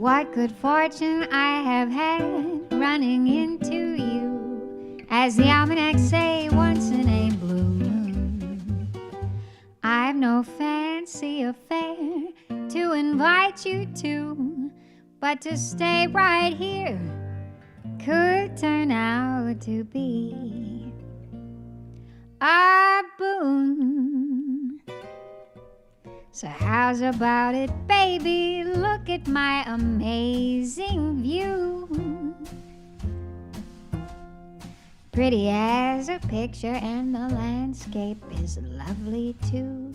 What good fortune I have had running into you, as the almanacs say, once in a blue moon. I've no fancy affair to invite you to, but to stay right here could turn out to be a boon. So how's about it, baby? Look at my amazing view. Pretty as a picture, and the landscape is lovely too.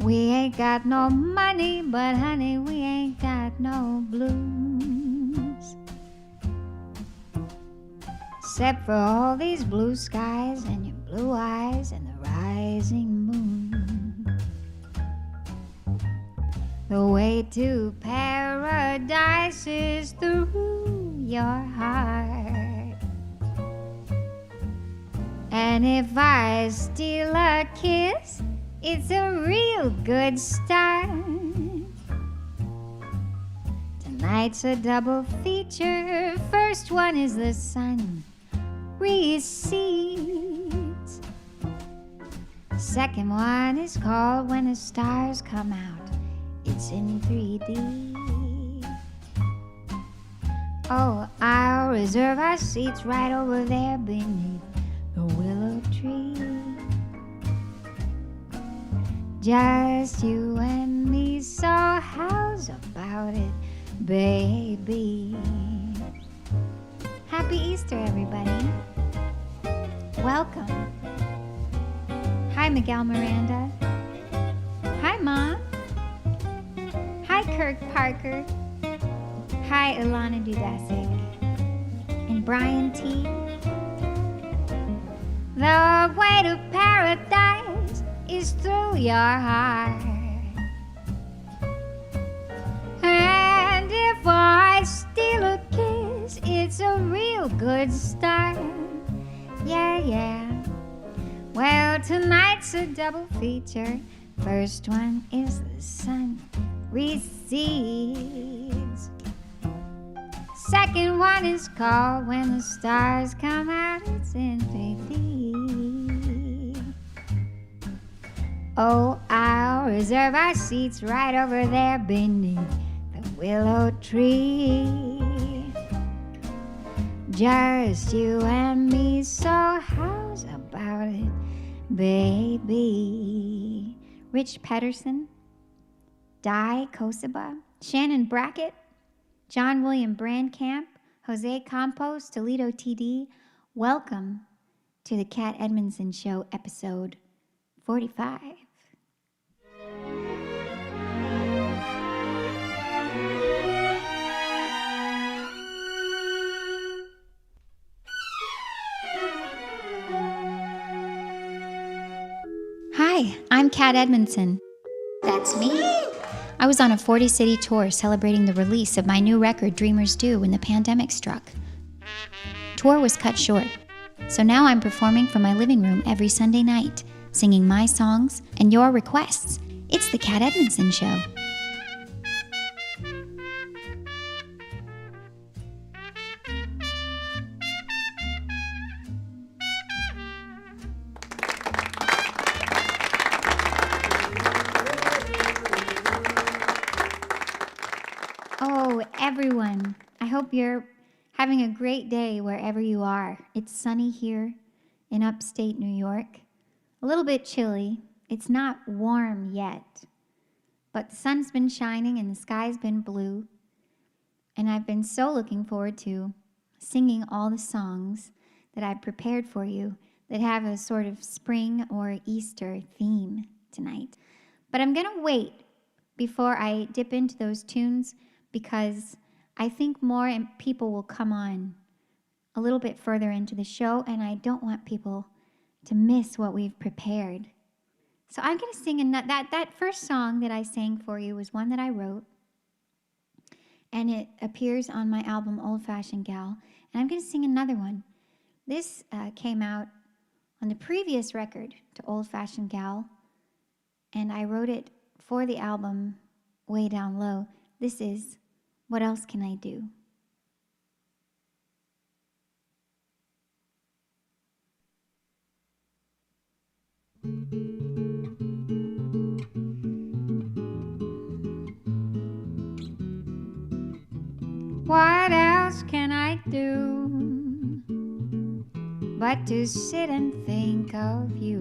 We ain't got no money, but honey, we ain't got no blues. Except for all these blue skies and your blue eyes and the rising moon. The way to paradise is through your heart. And if I steal a kiss, it's a real good start. Tonight's a double feature. First one is the sun recedes. Second one is called When the Stars Come Out. It's in 3D. Oh, I'll reserve our seats right over there beneath the willow tree. Just you and me, so how's about it, baby? Happy Easter, everybody. Welcome. Hi, Miguel Miranda. Hi, Mom. Hi, Kirk Parker. Hi, Ilana Dudasic. And Brian T. The way to paradise is through your heart. And if I steal a kiss, it's a real good start. Yeah, yeah. Well, tonight's a double feature. First one is the sun recedes. Second one is called When the Stars Come Out. It's in 3D. Oh, I'll reserve our seats right over there beneath the willow tree. Just you and me, so how's about it, baby? Rich Pedersen, Di Kosaba, Shannon Brackett, John William Brandcamp, Jose Campos, Toledo TD. Welcome to the Cat Edmonson Show, episode 45. Hi, I'm Cat Edmonson. That's me. I was on a 40-city tour celebrating the release of my new record, Dreamers Do, when the pandemic struck. Tour was cut short, so now I'm performing from my living room every Sunday night, singing my songs and your requests. It's the Cat Edmonson Show. Oh, everyone, I hope you're having a great day wherever you are. It's sunny here in upstate New York. A little bit chilly. It's not warm yet, but the sun's been shining and the sky's been blue. And I've been so looking forward to singing all the songs that I've prepared for you that have a sort of spring or Easter theme tonight. But I'm going to wait before I dip into those tunes, because I think more people will come on a little bit further into the show, and I don't want people to miss what we've prepared. So I'm going to sing that first song that I sang for you was one that I wrote, and it appears on my album Old Fashioned Gal, and I'm going to sing another one. This came out on the previous record to Old Fashioned Gal, and I wrote it for the album way down low. This is What Else Can I Do? What else can I do but to sit and think of you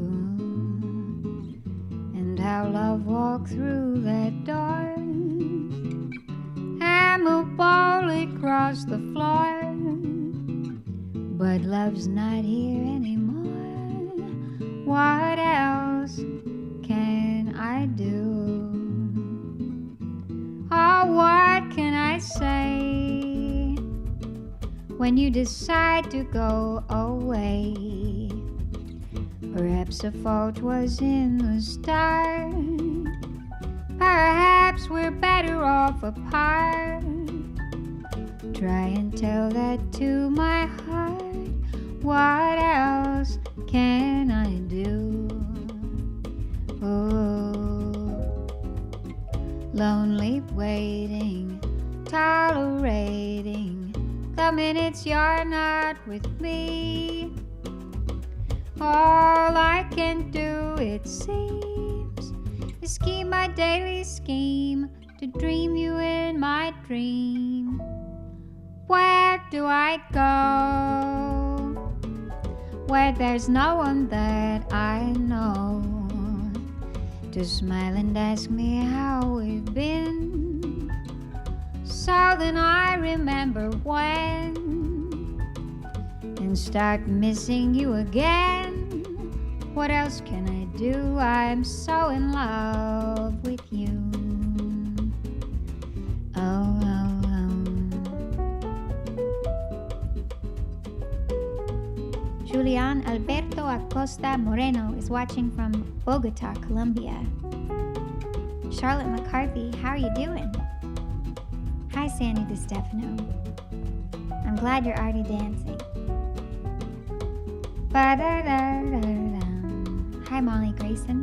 and how love walked through that door and moved boldly across the floor, but love's not here anymore. What else can I do? Oh, what can I say when you decide to go away? Perhaps the fault was in the start. Perhaps we're better off apart. Try and tell that to my heart. What else can I do? Oh, lonely waiting, tolerating the minutes you're not with me. All I can do, it seems, is keep my daily scheme to dream you in my dream. Where do I go where there's no one that I know to smile and ask me how we've been? So then I remember when and start missing you again. What else can I do? I'm so in love with you. Oh, oh, oh. Julian Alberto Acosta Moreno is watching from Bogota, Colombia. Charlotte McCarthy, how are you doing? Hi, Sandy DeStefano. I'm glad you're already dancing. Ba-da-da-da-da. Hi, Molly Grayson.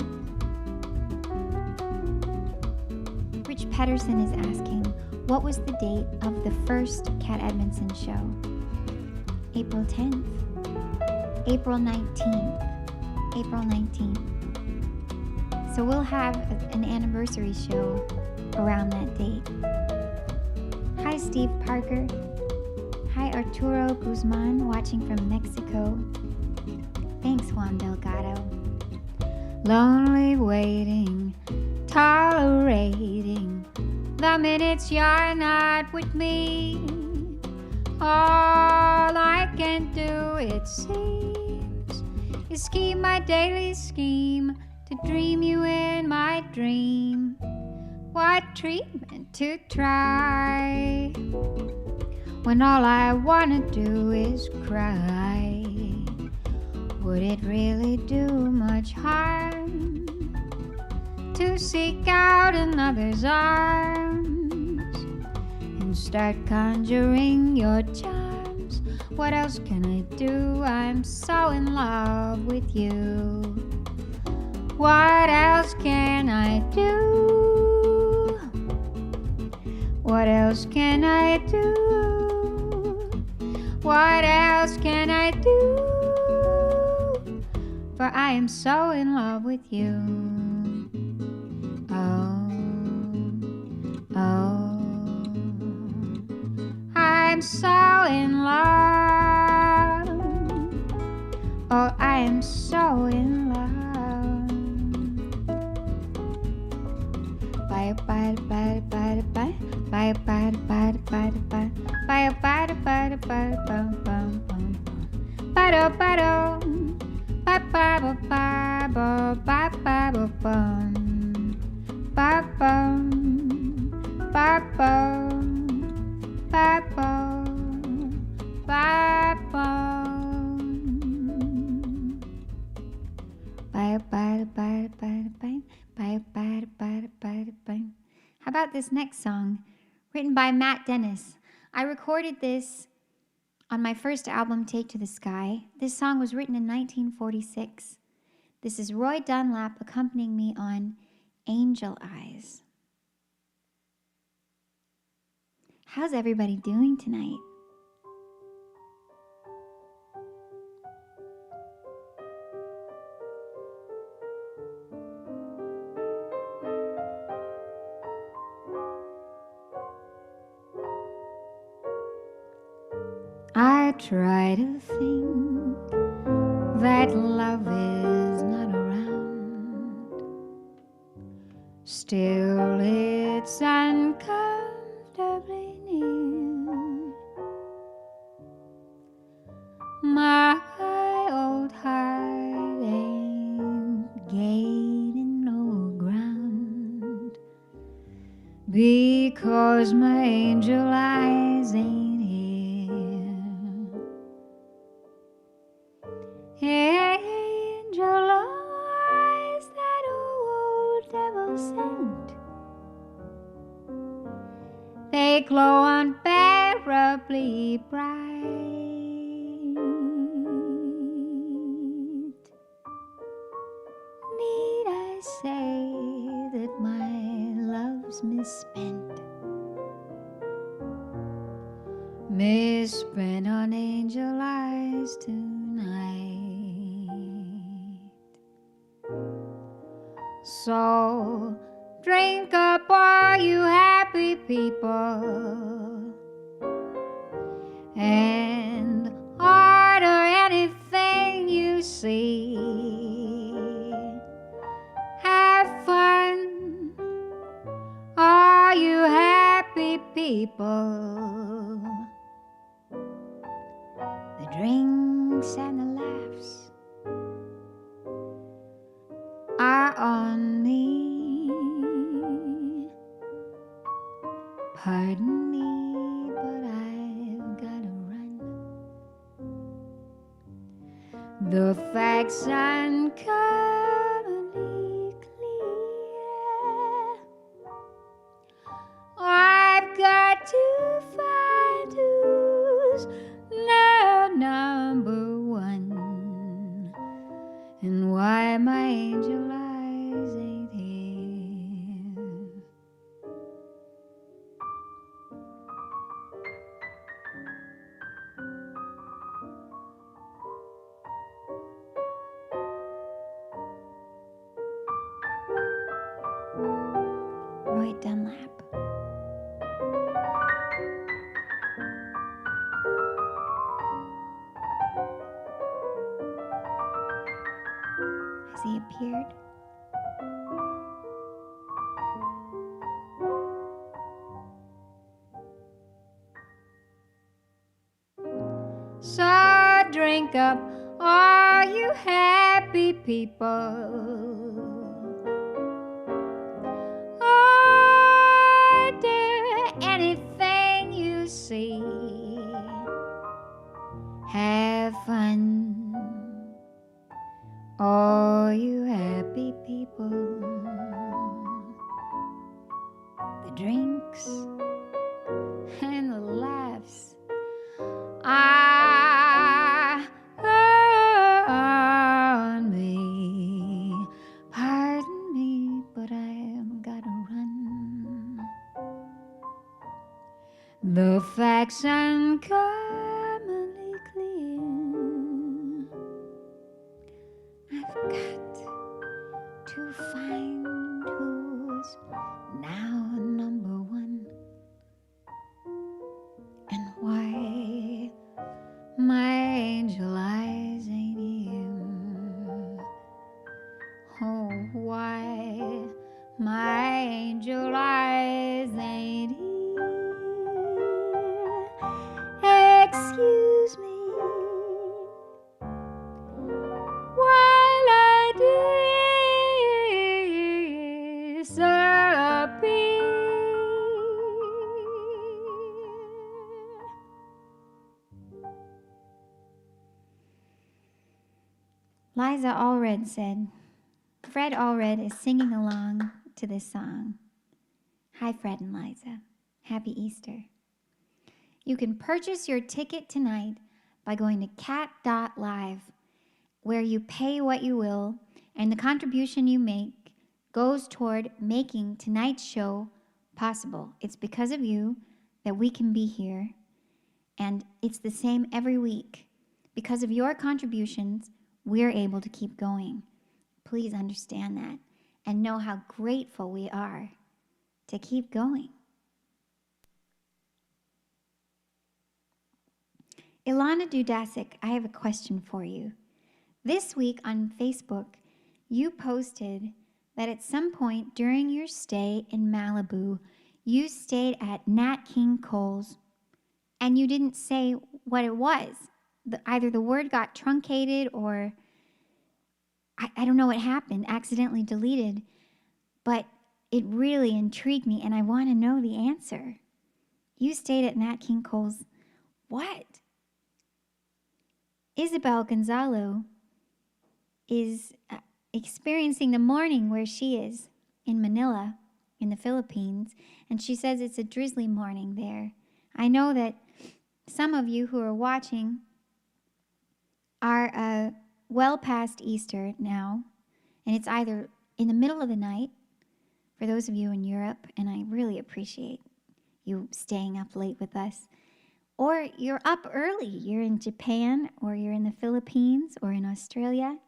Rich Pedersen is asking, what was the date of the first Cat Edmonson show? April 10th. April 19th. April 19th. So we'll have an anniversary show around that date. Hi, Steve Parker. Hi, Arturo Guzman, watching from Mexico. Thanks, Juan Delgado. Lonely waiting, tolerating the minutes you're not with me. All I can do, it seems, is keep my daily scheme to dream you in my dream. What treatment to try when all I wanna do is cry? Would it really do much harm to seek out another's arms and start conjuring your charms? What else can I do? I'm so in love with you. What else can I do? What else can I do? What else can I do? For I am so in love with you. Oh, oh, I'm so in love. Oh, I am so in love. Bye, bye, bye, bye, bye, bye, bye, bye, bye, bye, bye, bye, bye, bye, bye, bye, ba ba ba ba ba ba ba ba bum ba bum ba bum ba bum ba bum ba ba ba ba ba. How about this next song, written by Matt Dennis? I recorded this on my first album, Take to the Sky. This song was written in 1946. This is Roy Dunlap accompanying me on Angel Eyes. How's everybody doing tonight? I try to think that love is not around. Still it's uncomfortably near. My old heart ain't gaining no ground, because my angel eyes ain't here. Angel eyes that old devil sent, they glow unbearably bright. Need I say that my love's misspent? Misspent on angel eyes tonight. So drink up, all you happy people, and order anything you see. Have fun, all you happy people. The drinks and the laughs are on me. Pardon me, but I've gotta run. The facts uncommonly clear. I've got to find who's now number one, and why my angel eyes ain't here. Roy Dunlap. Has he appeared? So drink up, all you happy people. Order anything you see. Have fun, all you happy people. The drinks and the laughs are on me. Pardon me, but I've gotta run. The facts uncommonly clear. I've got to find who's now number one, and why my angel eyes ain't here. Oh, why my angel eyes ain't here. Excuse me while I disappear. Liza Allred said, Fred Allred is singing along to this song. Hi, Fred and Liza. Happy Easter. You can purchase your ticket tonight by going to cat.live, where you pay what you will, and the contribution you make goes toward making tonight's show possible. It's because of you that we can be here. And it's the same every week. Because of your contributions, we're able to keep going. Please understand that and know how grateful we are to keep going. Ilana Dudasic, I have a question for you. This week on Facebook, you posted that at some point during your stay in Malibu, you stayed at Nat King Cole's, and you didn't say what it was. Either the word got truncated or I don't know what happened, accidentally deleted, but it really intrigued me, and I want to know the answer. You stayed at Nat King Cole's what? Isabel Gonzalo is experiencing the morning where she is in Manila, in the Philippines, and she says it's a drizzly morning there. I know that some of you who are watching are well past Easter now, and it's either in the middle of the night for those of you in Europe, and I really appreciate you staying up late with us, or you're up early. You're in Japan, or you're in the Philippines, or in Australia,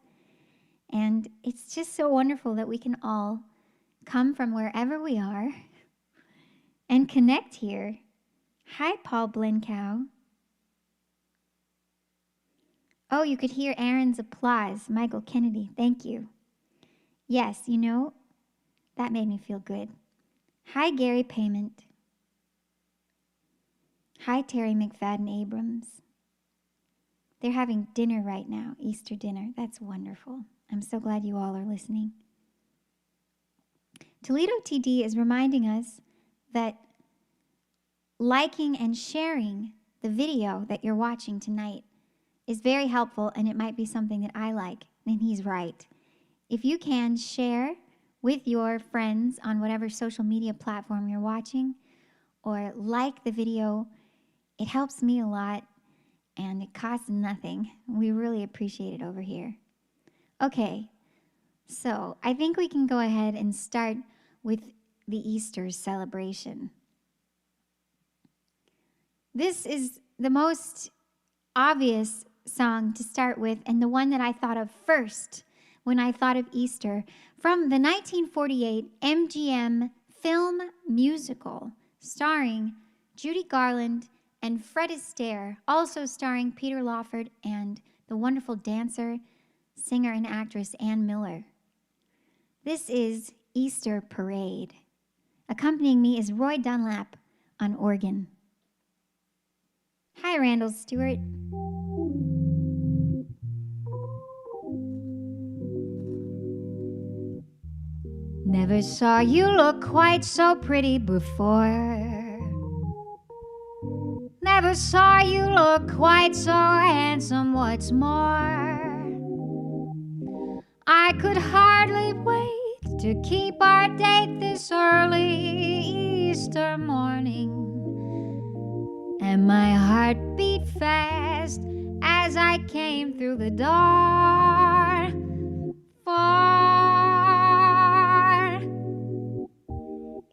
and it's just so wonderful that we can all come from wherever we are and connect here. Hi, Paul Blencow. Oh, you could hear Aaron's applause. Michael Kennedy, thank you. Yes, you know, that made me feel good. Hi, Gary Payment. Hi, Terry McFadden Abrams. They're having dinner right now, Easter dinner. That's wonderful. I'm so glad you all are listening. Toledo TD is reminding us that liking and sharing the video that you're watching tonight is very helpful, and it might be something that I like, and he's right. If you can share with your friends on whatever social media platform you're watching, or like the video, it helps me a lot, and it costs nothing. We really appreciate it over here. Okay, so I think we can go ahead and start with the Easter celebration. This is the most obvious song to start with, and the one that I thought of first when I thought of Easter, from the 1948 MGM film musical starring Judy Garland and Fred Astaire, also starring Peter Lawford and the wonderful dancer, singer, and actress Ann Miller. This is Easter Parade. Accompanying me is Roy Dunlap on organ. Hi, Randall Stewart. Never saw you look quite so pretty before. Never saw you look quite so handsome, what's more. I could hardly wait to keep our date this early Easter morning. And my heart beat fast as I came through the door. For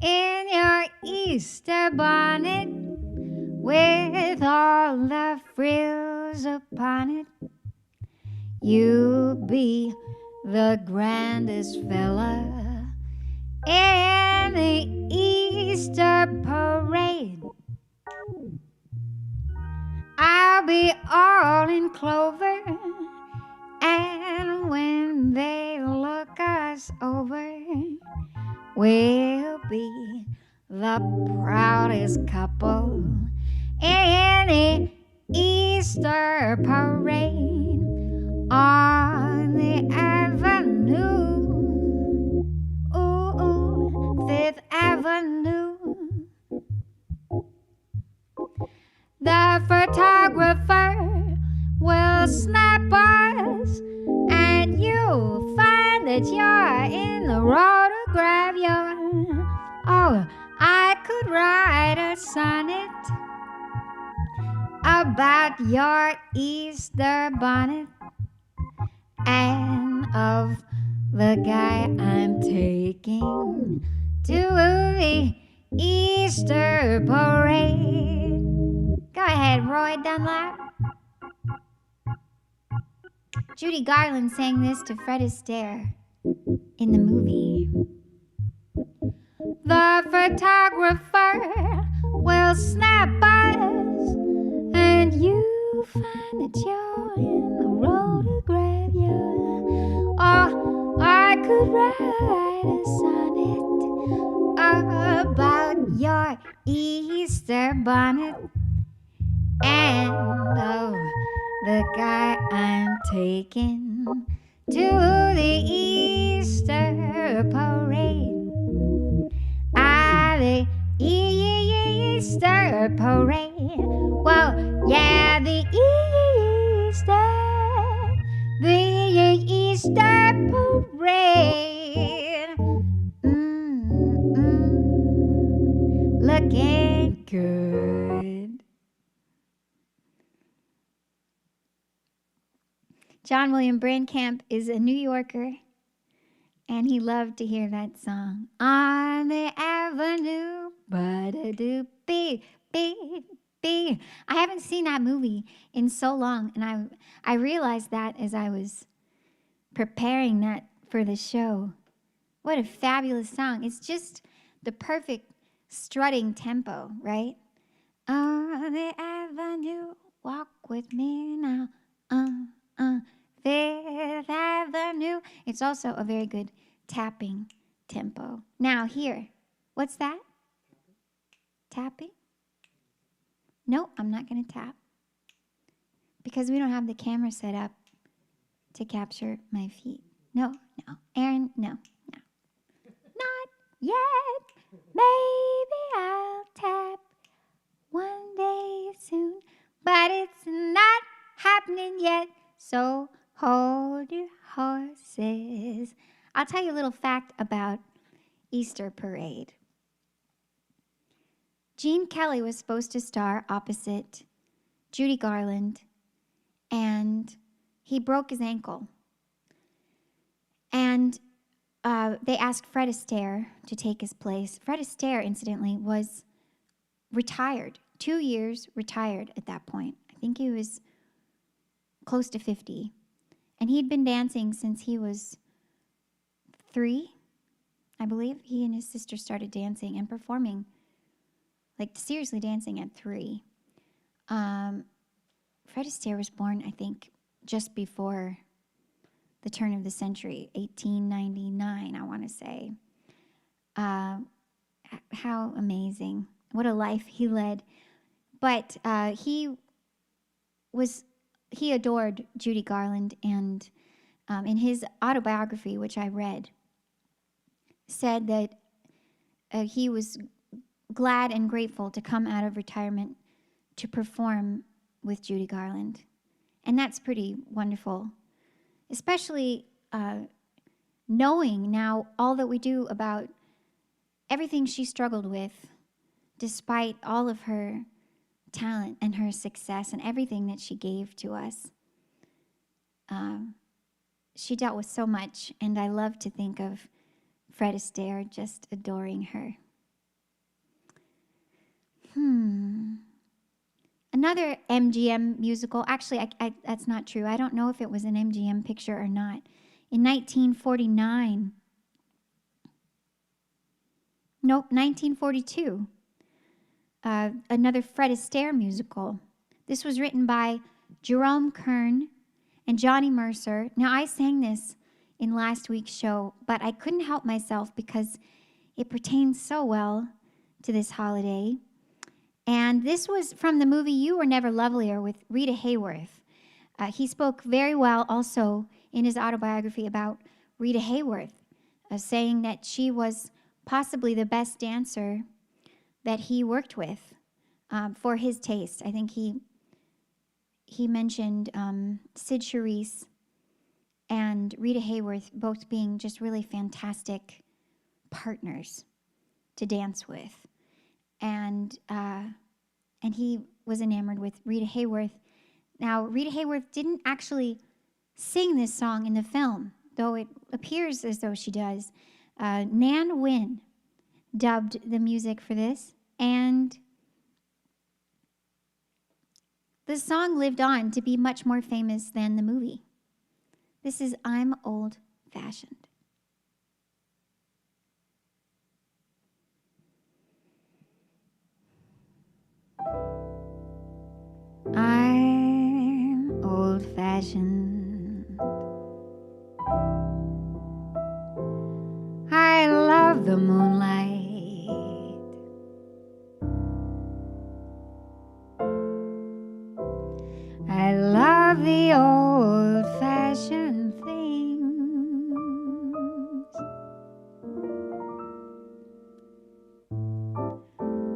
in your Easter bonnet, with all the frills upon it, you'll be the grandest fella in the Easter parade. I'll be all in clover, and when they look us over, we'll be the proudest couple in the Easter parade on the avenue, ooh, Fifth Avenue. The photographer will snap us, and you'll find that you're in the photograph. Oh, I could write a sonnet about your Easter bonnet and of the guy I'm taking to the Easter parade. Go ahead, Roy Dunlap. Judy Garland sang this to Fred Astaire in the movie. The photographer will snap us, and you find that you're in the photograph. Oh, I could write a sonnet about your Easter bonnet and the guy I'm taking to the Easter parade. The Easter parade. Well, yeah, the Easter parade. Looking good. John William Brandcamp is a New Yorker, and he loved to hear that song. On the avenue, ba-da-doo-bee. I haven't seen that movie in so long, and I realized that as I was preparing that for the show. What a fabulous song. It's just the perfect strutting tempo, right? On the avenue, walk with me now. Fifth Avenue. It's also a very good tapping tempo. Now here, what's that? Tapping? No, I'm not going to tap because we don't have the camera set up to capture my feet. No. Aaron, no. Not yet. Maybe I'll tap one day soon, but it's not happening yet. So hold your horses. I'll tell you a little fact about Easter Parade. Gene Kelly was supposed to star opposite Judy Garland, and he broke his ankle. And they asked Fred Astaire to take his place. Fred Astaire, incidentally, was retired, 2 years retired at that point. I think he was close to 50. And he'd been dancing since he was 3, I believe. He and his sister started dancing and performing, like seriously dancing at 3. Fred Astaire was born, I think, just before the turn of the century, 1899, I want to say. How amazing. What a life he led. But he adored Judy Garland, and in his autobiography, which I read, said that he was glad and grateful to come out of retirement to perform with Judy Garland. And that's pretty wonderful, especially knowing now all that we do about everything she struggled with, despite all of her talent and her success and everything that she gave to us. She dealt with so much, and I love to think of Fred Astaire just adoring her. Another MGM musical, actually, that's not true. I don't know if it was an MGM picture or not. In 1949, 1942, another Fred Astaire musical. This was written by Jerome Kern and Johnny Mercer. Now, I sang this in last week's show, but I couldn't help myself because it pertains so well to this holiday. And this was from the movie You Were Never Lovelier with Rita Hayworth. He spoke very well also in his autobiography about Rita Hayworth, saying that she was possibly the best dancer that he worked with for his taste. I think he mentioned Sid Charisse and Rita Hayworth both being just really fantastic partners to dance with. And he was enamored with Rita Hayworth. Now, Rita Hayworth didn't actually sing this song in the film, though it appears as though she does. Nan Wynn dubbed the music for this, and the song lived on to be much more famous than the movie. This is I'm Old Fashioned. I'm old-fashioned. I love the moonlight. I love the old-fashioned things.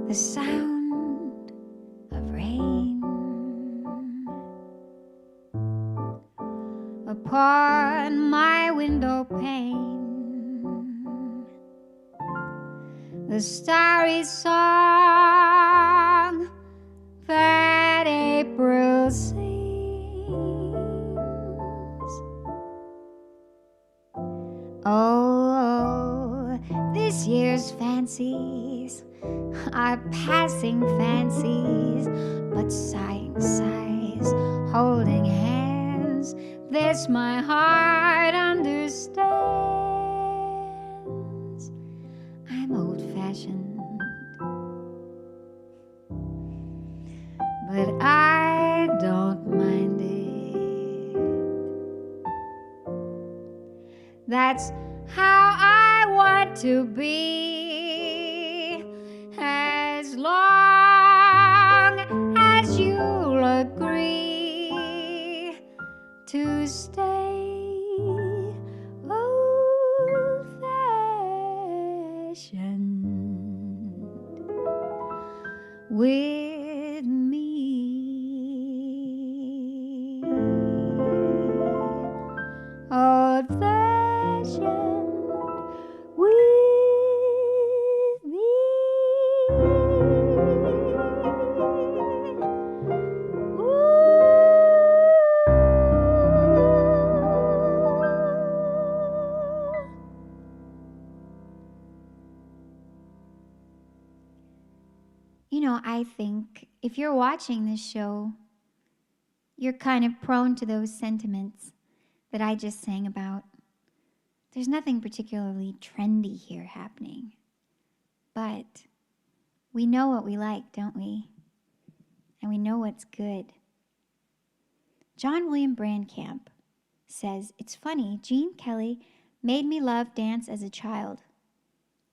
The sound of rain upon my window pane, the starry song that April sings. Oh, this year's fancies are passing fancies, but sighing sighs, holding hands, this my heart understands. I'm old-fashioned, but I don't mind it. That's how I want to be, as long as you'll agree to stay old-fashioned with me. Old-fashioned with me. You know, I think if you're watching this show, you're kind of prone to those sentiments that I just sang about. There's nothing particularly trendy here happening, but we know what we like, don't we? And we know what's good. John William Brandcamp says, "It's funny, Gene Kelly made me love dance as a child.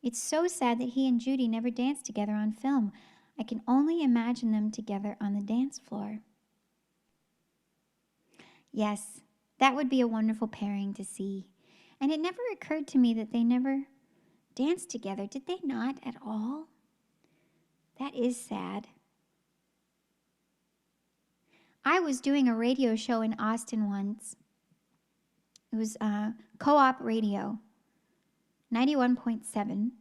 It's so sad that he and Judy never danced together on film. I can only imagine them together on the dance floor." Yes, that would be a wonderful pairing to see. And it never occurred to me that they never danced together. Did they not at all? That is sad. I was doing a radio show in Austin once. It was co-op radio, 91.7.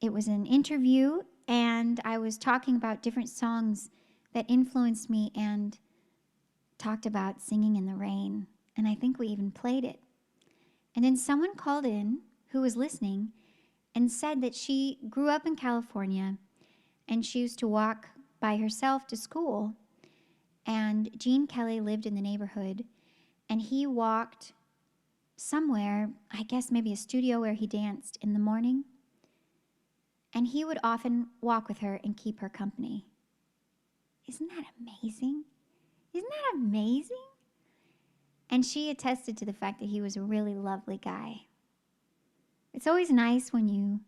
It was an interview, and I was talking about different songs that influenced me and talked about singing in the rain. And I think we even played it. And then someone called in who was listening and said that she grew up in California and she used to walk by herself to school. And Gene Kelly lived in the neighborhood, and he walked somewhere, I guess maybe a studio where he danced in the morning. And he would often walk with her and keep her company. Isn't that amazing? Isn't that amazing? And she attested to the fact that he was a really lovely guy. It's always nice when you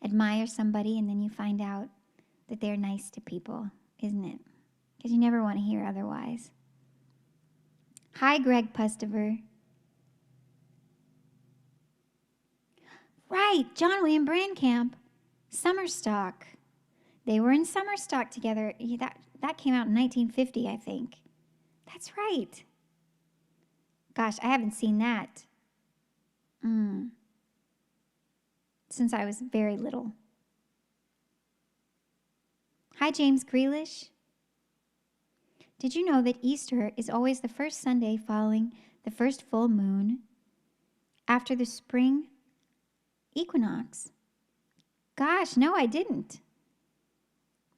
admire somebody and then you find out that they're nice to people, isn't it? Because you never want to hear otherwise. Hi, Greg Pustover. Right, John William Brandcamp, Summer Stock. They were in Summer Stock together. That came out in 1950, I think. That's right. Gosh, I haven't seen that since I was very little. Hi, James Grealish. Did you know that Easter is always the first Sunday following the first full moon after the spring equinox? Gosh, no, I didn't.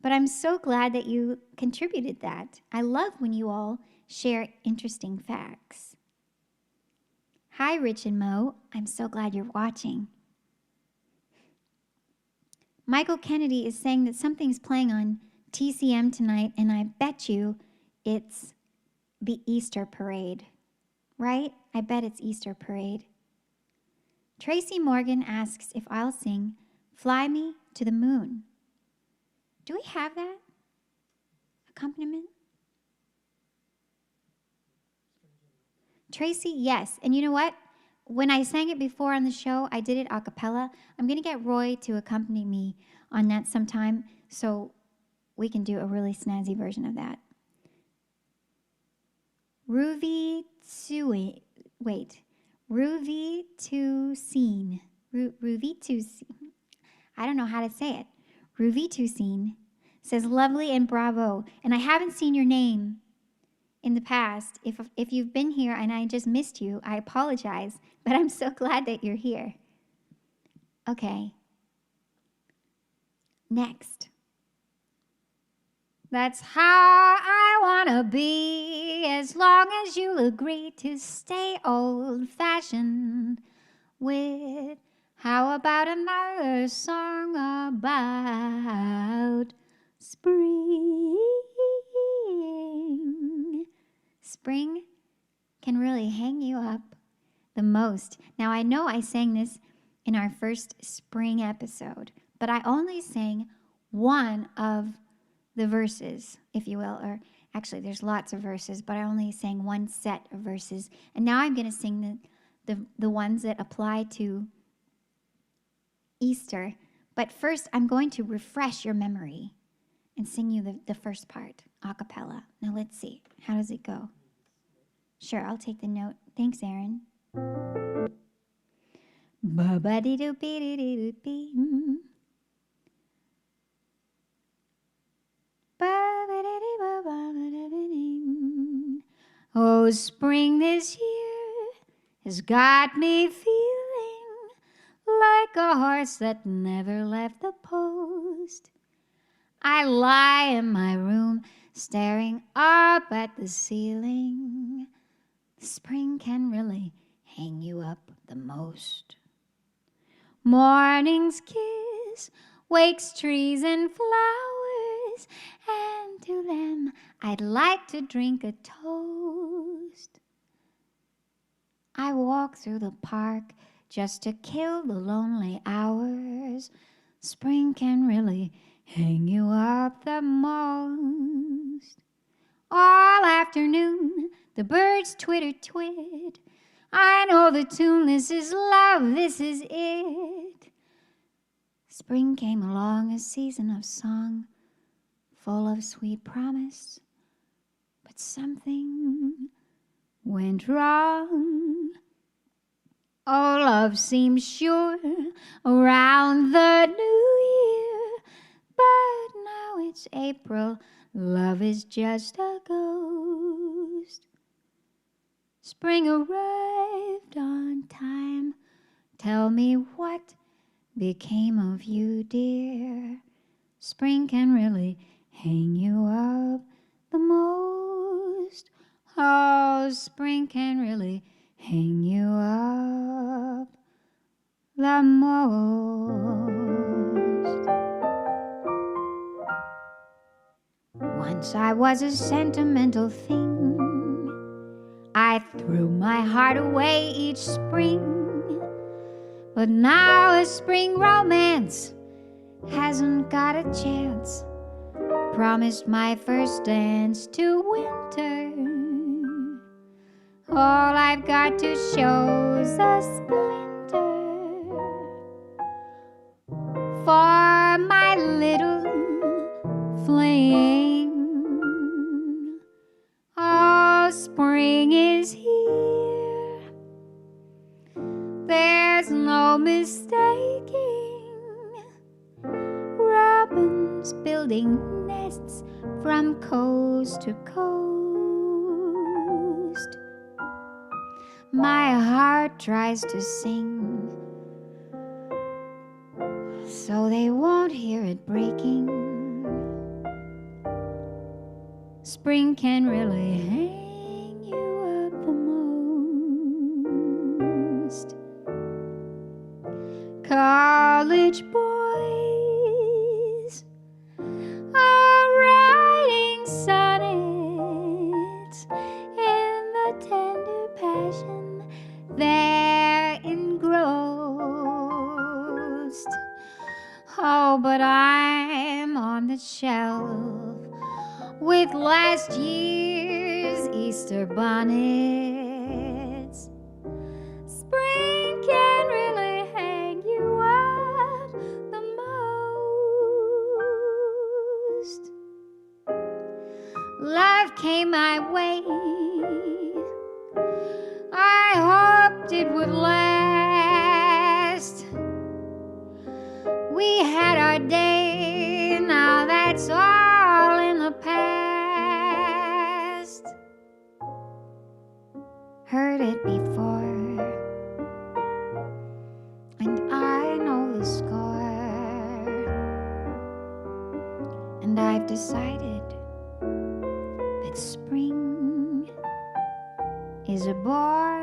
But I'm so glad that you contributed that. I love when you all share interesting facts. Hi, Rich and Mo. I'm so glad you're watching. Michael Kennedy is saying that something's playing on TCM tonight, and I bet you it's the Easter parade, right? I bet it's Easter parade. Tracy Morgan asks if I'll sing Fly Me to the Moon. Do we have that accompaniment? Tracy, yes. And you know what? When I sang it before on the show, I did it a cappella. I'm going to get Roy to accompany me on that sometime so we can do a really snazzy version of that. Ruvi to scene. I don't know how to say it. Ruvi to scene says lovely and bravo. And I haven't seen your name in the past. If you've been here and I just missed you, I apologize, but I'm so glad that you're here. Okay. Next. That's how I wanna be, as long as you'll agree to stay old-fashioned with. How about another song about spring? Spring can really hang you up the most. Now, I know I sang this in our first spring episode, but I only sang one of the verses, if you will, or actually there's lots of verses, but I only sang one set of verses. And now I'm going to sing the ones that apply to Easter. But first, I'm going to refresh your memory and sing you the first part, a cappella. Now let's see. How does it go? Sure, I'll take the note. Thanks, Aaron. Ba-ba-dee-doo-bee-dee-dee-doo-bee. Oh, spring this year has got me feeling like a horse that never left the post. I lie in my room staring up at the ceiling. Spring can really hang you up the most. Morning's kiss wakes trees and flowers, and to them I'd like to drink a toast. I walk through the park just to kill the lonely hours. Spring can really hang you up the most. All afternoon the birds twitter twit. I know the tune, this is love, this is it. Spring came along, a season of song, full of sweet promise, but something went wrong. Oh, love seems sure around the new year, but now it's April, love is just a ghost. Spring arrived on time, tell me what became of you, dear. Spring can really hang you up the most. Oh, spring can really hang you up the most. Once I was a sentimental thing. I threw my heart away each spring. But now a spring romance hasn't got a chance. Promised my first dance to winter. All I've got to show's a splinter for my little flame. Oh, spring is here. There's no mistaking. Robins building nests from coast to coast. My heart tries to sing, so they it breaking. Spring can really hang you up the most. College boys are writing sonnets in the tender passion they're engrossed. Oh, but I'm on the shelf with last year's Easter bonnets. Spring can really hang you up the most. Love came my way. I hoped it would last. We had our day, now that's all in the past. Heard it before, and I know the score. And I've decided that spring is a bore.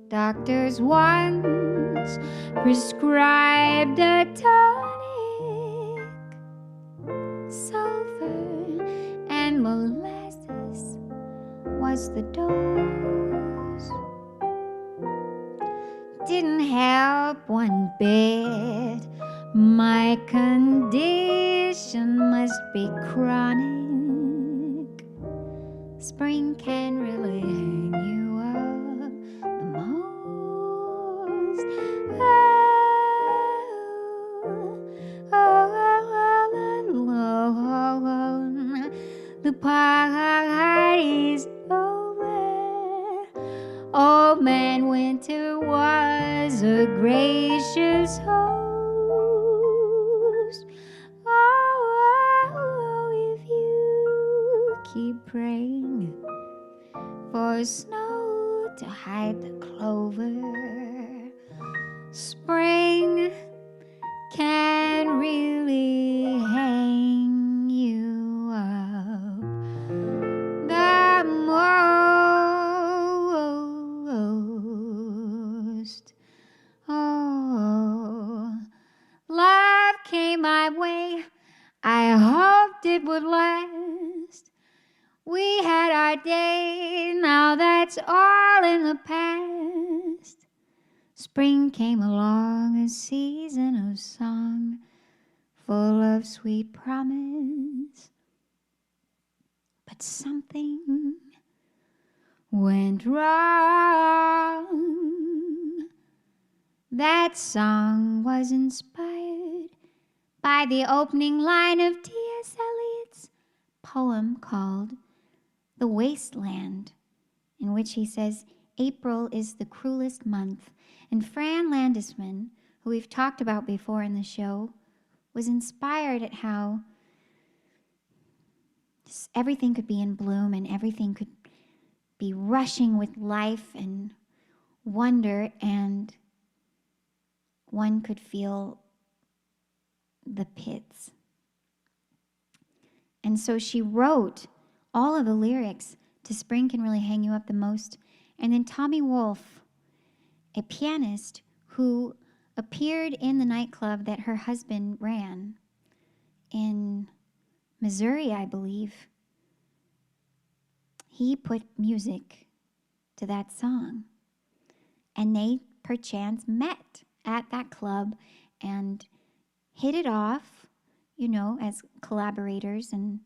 Doctors once prescribed a tonic, sulfur and molasses was the dose. Didn't help one bit. My condition must be chronic. Spring can really hang you up the most. The party's over. Old man Winter was a gracious host. Oh, if you keep praying for snow to hide the clover, spring can really hang you up the most. Oh, love came my way. I hoped it would last. We had our day, now that's all in the past. Spring came along, a season of song, full of sweet promise. But something went wrong. That song was inspired by the opening line of T.S. Eliot's poem called The Wasteland, in which he says, April is the cruelest month. And Fran Landesman, who we've talked about before in the show, was inspired at how everything could be in bloom and everything could be rushing with life and wonder, and one could feel the pits. And so she wrote all of the lyrics to Spring Can Really Hang You Up the Most. And then Tommy Wolfe, a pianist who appeared in the nightclub that her husband ran in Missouri, I believe, he put music to that song. And they perchance met at that club and hit it off, you know, as collaborators and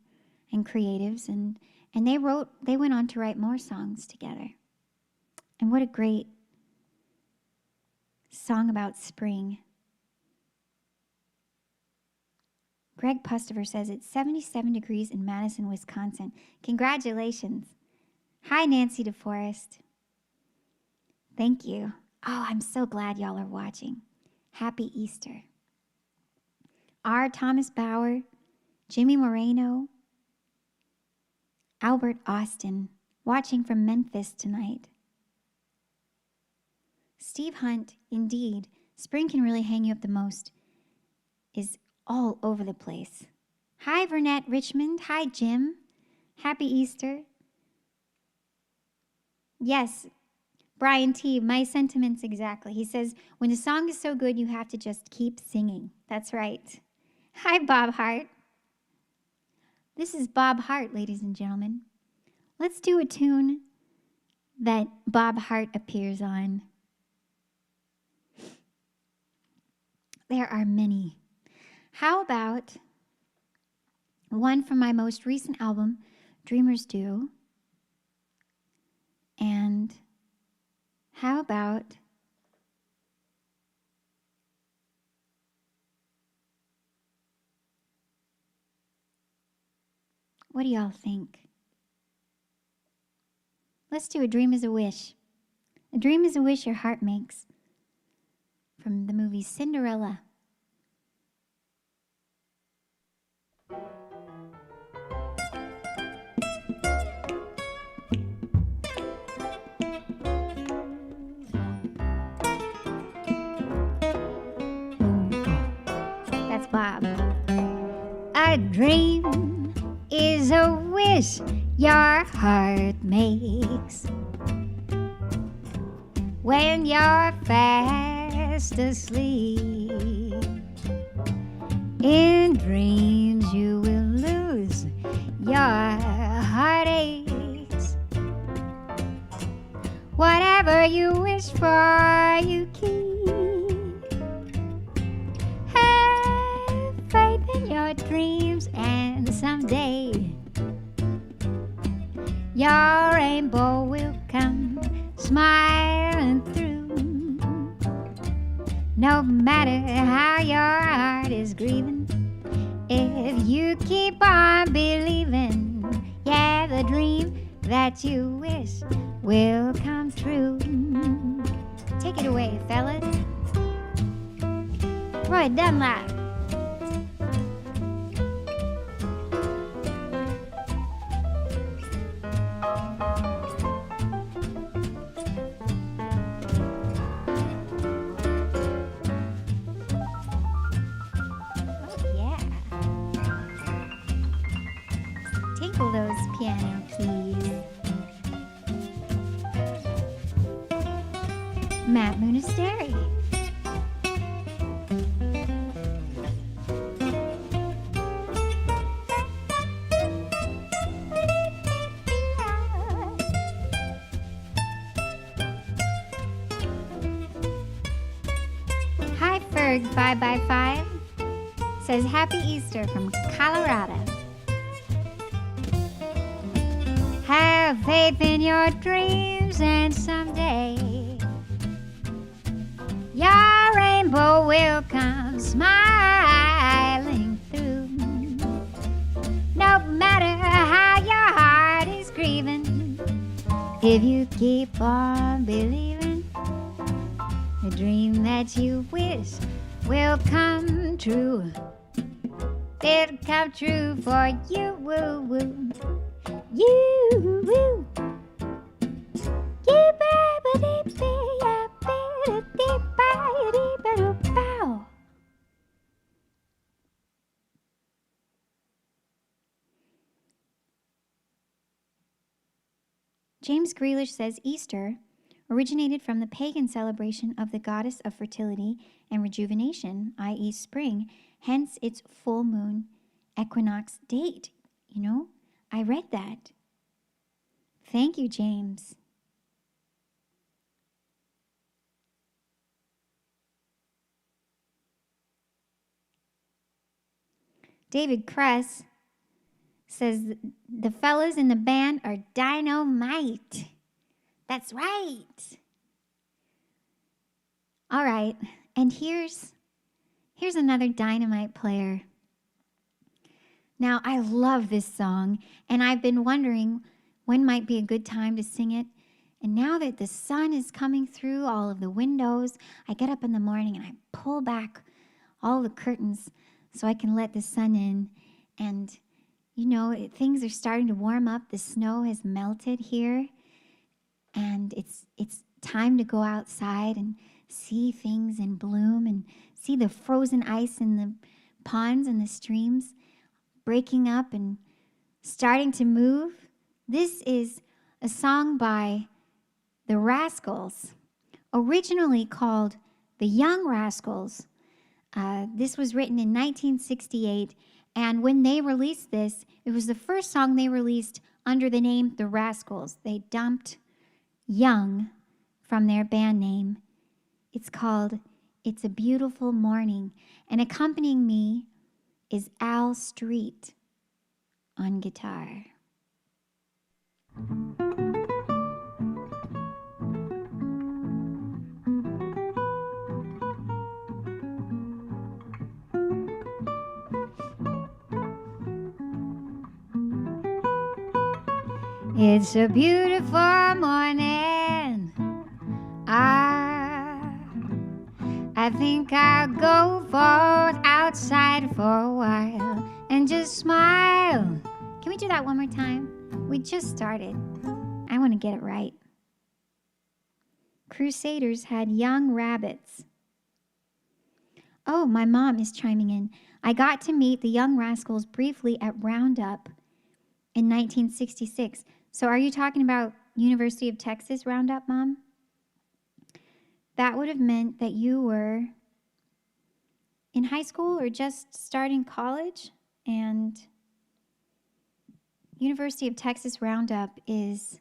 creatives. And they went on to write more songs together. And what a great song about spring. Greg Pustover says it's 77 degrees in Madison, Wisconsin. Congratulations. Hi, Nancy DeForest. Thank you. Oh, I'm so glad y'all are watching. Happy Easter. R. Thomas Bauer, Jimmy Moreno, Albert Austin, watching from Memphis tonight. Steve Hunt, indeed, spring can really hang you up the most. is all over the place. Hi, Vernette Richmond. Hi, Jim. Happy Easter. Yes, Brian T., my sentiments exactly. He says, when the song is so good, you have to just keep singing. That's right. Hi, Bob Hart. This is Bob Hart, ladies and gentlemen. Let's do a tune that Bob Hart appears on. There are many. How about one from my most recent album, Dreamers Do? And how about what do y'all think? Let's do A Dream is a Wish. A dream is a wish your heart makes, from the movie Cinderella. That's Bob. A dream is a wish your heart makes when you're fast asleep. In dreams you will lose your heartaches. Whatever you wish for, you keep. Have faith in your dreams, and someday your rainbow will come smiling through. No matter how your heart is grieving, if you keep on believing, yeah, the dream that you wish will come true. Take it away, fellas. Roy Dunlap. Tinkle those piano keys. Matt Munisteri. Hi Ferg 5x5 says Happy Easter from Colorado. Have faith in your dreams, and someday your rainbow will come smiling through. No matter how your heart is grieving, if you keep on believing, the dream that you wish will come true. It'll come true for you. Woo, woo. You, woo. James Grealish says Easter originated from the pagan celebration of the goddess of fertility and rejuvenation, i.e. spring, hence its full moon equinox date. You know, I read that. Thank you, James. David Kress says the fellas in the band are dynamite. That's right. All right, and here's another dynamite player. Now, I love this song, and I've been wondering when might be a good time to sing it. And now that the sun is coming through all of the windows, I get up in the morning and I pull back all the curtains so I can let the sun in. And, you know, things are starting to warm up. The snow has melted here. And it's time to go outside and see things in bloom and see the frozen ice in the ponds and the streams breaking up and starting to move. This is a song by the Rascals, originally called the Young Rascals. This was written in 1968, and when they released this, it was the first song they released under the name The Rascals. They dumped Young from their band name. It's called It's a Beautiful Morning, and accompanying me is Al Street on guitar. It's a beautiful morning. I think I'll go forth outside for a while and just smile. Can we do that one more time? We just started. I want to get it right. Crusaders had young rabbits. Oh, my mom is chiming in. I got to meet the Young Rascals briefly at Roundup in 1966. So are you talking about University of Texas Roundup, Mom? That would have meant that you were in high school or just starting college. And University of Texas Roundup is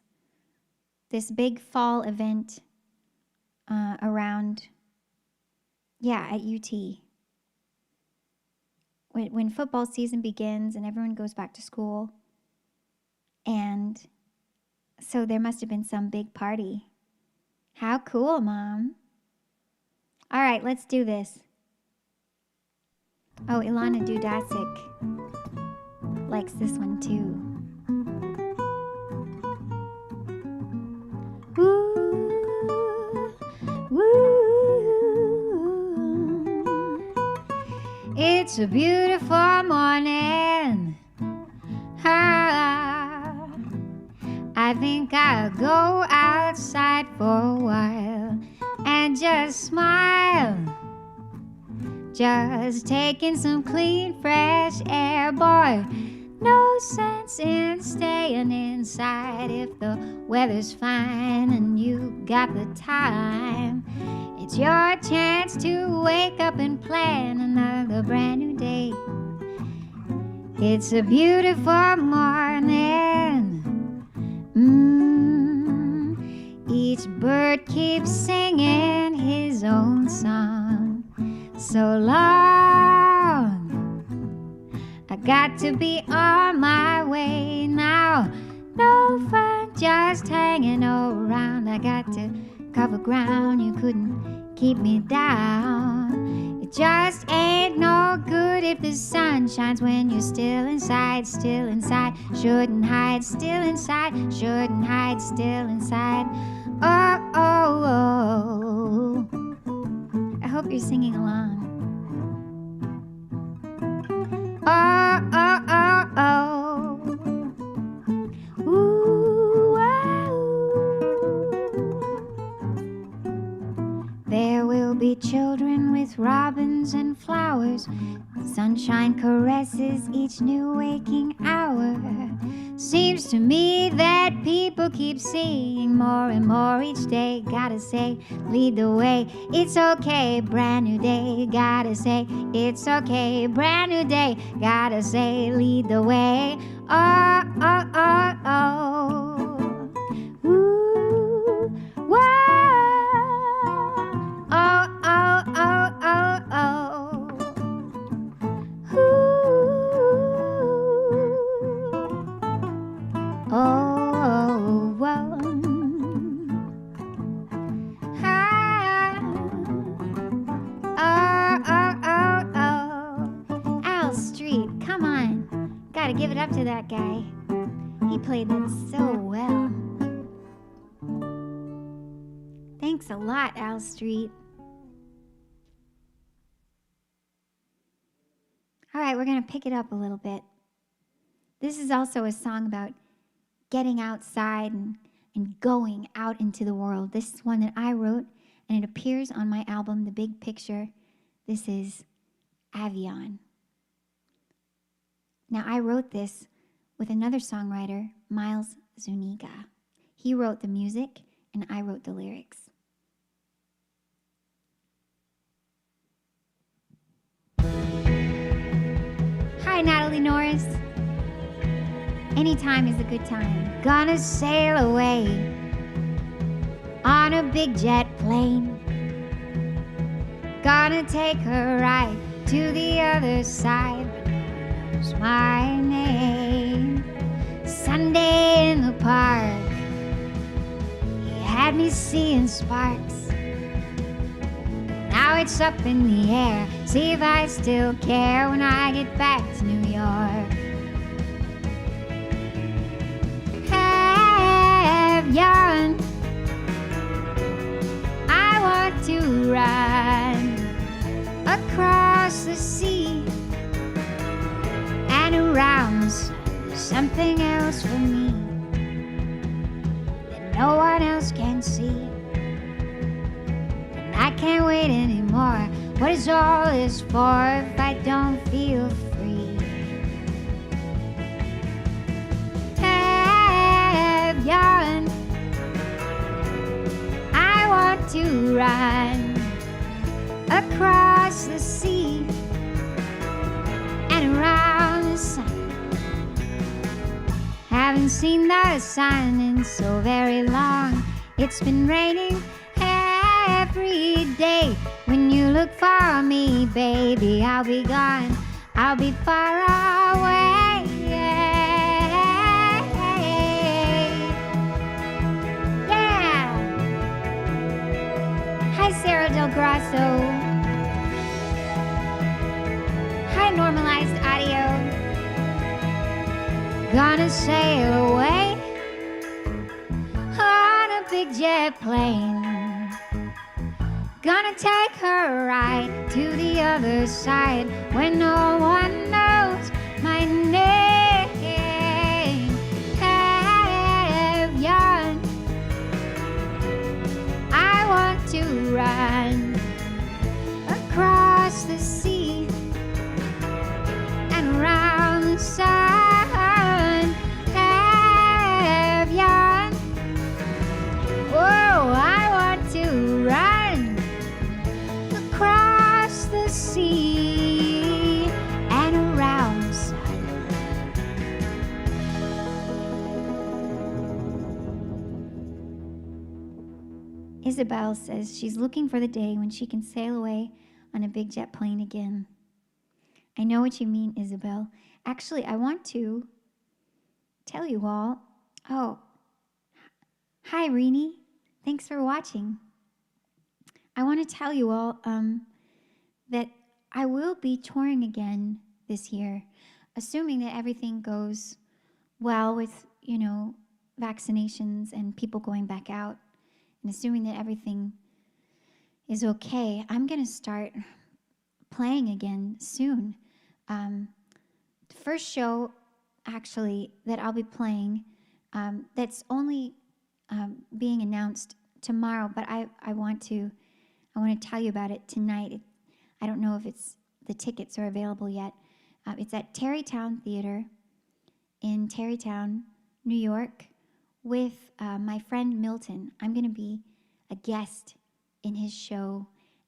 this big fall event around, at UT. When football season begins and everyone goes back to school. And so there must have been some big party. How cool, Mom. All right, let's do this. Oh, Ilana Dudasic likes this one too. Woo, woo. It's a beautiful morning. I think I'll go outside for a while and just smile. Just taking some clean, fresh air, boy. No sense in staying inside if the weather's fine and you got the time. It's your chance to wake up and plan another brand new day. It's a beautiful morning. Each bird keeps singing his own song. So long, I got to be on my way now. No fun just hanging around. I got to cover ground. You couldn't keep me down. It just ain't no good if the sun shines when you're still inside, still inside. Shouldn't hide, still inside. Shouldn't hide, still inside. Oh, oh, oh. I hope you're singing along. Oh, oh, oh, oh. Ooh, wow. There will be children with robins and flowers. Sunshine caresses each new waking hour. Seems to me that people keep seeing more and more each day. Gotta say, lead the way. It's okay, brand new day. Gotta say, it's okay, brand new day. Gotta say, lead the way. Oh, oh, oh, oh. Ooh, whoa. Oh, oh, oh, oh, oh. Oh, whoa. Al Street, come on. Gotta give it up to that guy. He played that so well. Thanks a lot, Al Street. All right, we're going to pick it up a little bit. This is also a song about getting outside and going out into the world. This is one that I wrote, and it appears on my album, The Big Picture. This is Avion. Now, I wrote this with another songwriter, Miles Zuniga. He wrote the music, and I wrote the lyrics. Hi, Natalie Norris. Anytime is a good time. Gonna sail away on a big jet plane. Gonna take her right to the other side. Knows my name. Sunday in the park, he had me seeing sparks. Now it's up in the air. See if I still care when I get back to New York. Avion, I want to run across the sea and around the sun. Something else for me that no one else can see. And I can't wait anymore. What is all this for if I don't feel free? Avion, I want to run across the sea and around the sun. Haven't seen the sun in so very long. It's been raining every day. When you look for me, baby, I'll be gone. I'll be far away. Yeah. Hi, Sarah Del Grasso. Hi, Normalized Audio. Gonna sail away on a big jet plane. Gonna take her right to the other side when no one knows my name. Avion, I want to run across the sea and around the sun. Avion, whoa, I want to run across the sea and around the sun. Isabel says she's looking for the day when she can sail away on a big jet plane again. I know what you mean, Isabel. Actually, I want to tell you all. Oh, hi, Rini. Thanks for watching. I want to tell you all that I will be touring again this year, assuming that everything goes well with, vaccinations and people going back out, and assuming that everything is okay. I'm going to start playing again soon. The first show, actually, that I'll be playing, that's only being announced tomorrow, but I want to tell you about it tonight. I don't know if the tickets are available yet. It's at Tarrytown Theater in Tarrytown, New York, with my friend Milton. I'm going to be a guest in his show,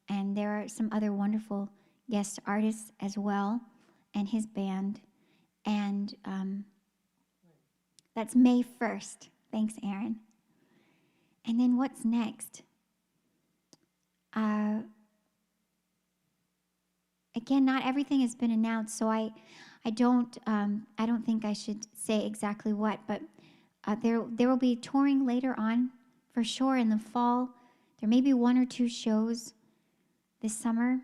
and there are some other wonderful guest artists as well, and his band. And that's May 1st. Thanks, Aaron. And then what's next? Again, not everything has been announced, so I don't think I should say exactly what, but there will be touring later on, for sure, in the fall. There may be 1 or 2 shows this summer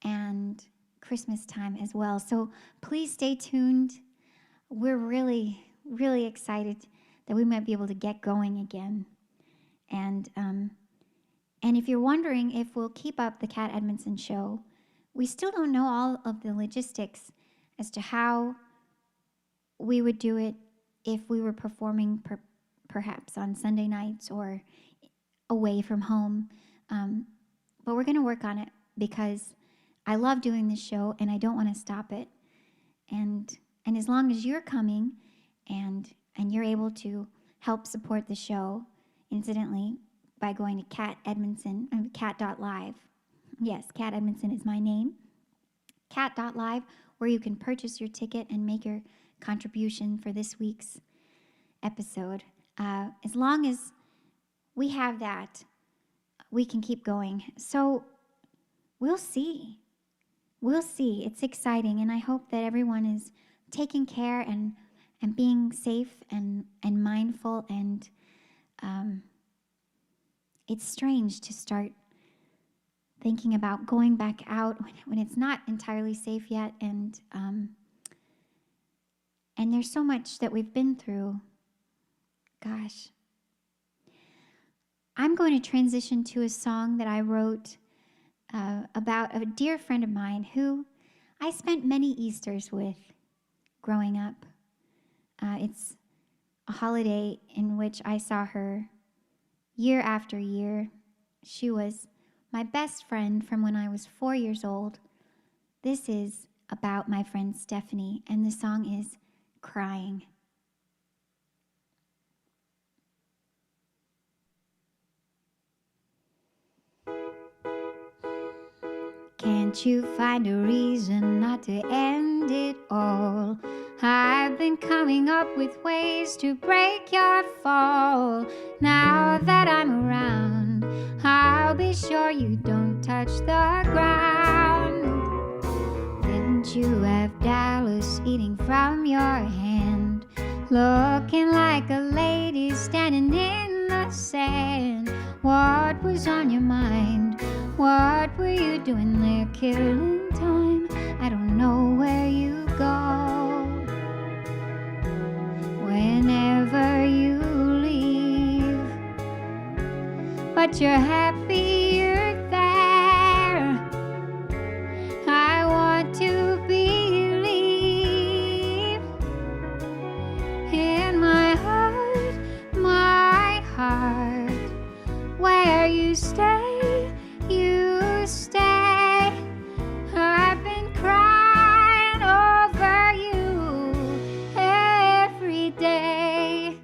and Christmas time as well. So please stay tuned. We're really, really excited that we might be able to get going again. And if you're wondering if we'll keep up the Cat Edmonson show, we still don't know all of the logistics as to how we would do it if we were performing perhaps on Sunday nights or away from home. But we're going to work on it because I love doing this show and I don't want to stop it. And as long as you're coming and you're able to help support the show, incidentally, by going to cat.live. Yes, Cat Edmonson is my name. Cat.live, where you can purchase your ticket and make your contribution for this week's episode. As long as we have that, we can keep going. So we'll see. We'll see. It's exciting, and I hope that everyone is taking care and being safe and mindful. And it's strange to start thinking about going back out when it's not entirely safe yet. And there's so much that we've been through. Gosh. I'm going to transition to a song that I wrote about a dear friend of mine who I spent many Easters with growing up. It's a holiday in which I saw her year after year. She was my best friend from when I was 4 years old. This is about my friend Stephanie, and the song is Crying. Can't you find a reason not to end it all? I've been coming up with ways to break your fall. Now that I'm around, I'll be sure you don't touch the ground. Didn't you have Dallas eating from your hand, looking like a lady standing in the sand? What was on your mind? What were you doing there, killing time? I don't know where you go. Whenever you leave, but you're happy you're there. I want to believe in my heart, where you stay, you stay. I've been crying over you every day.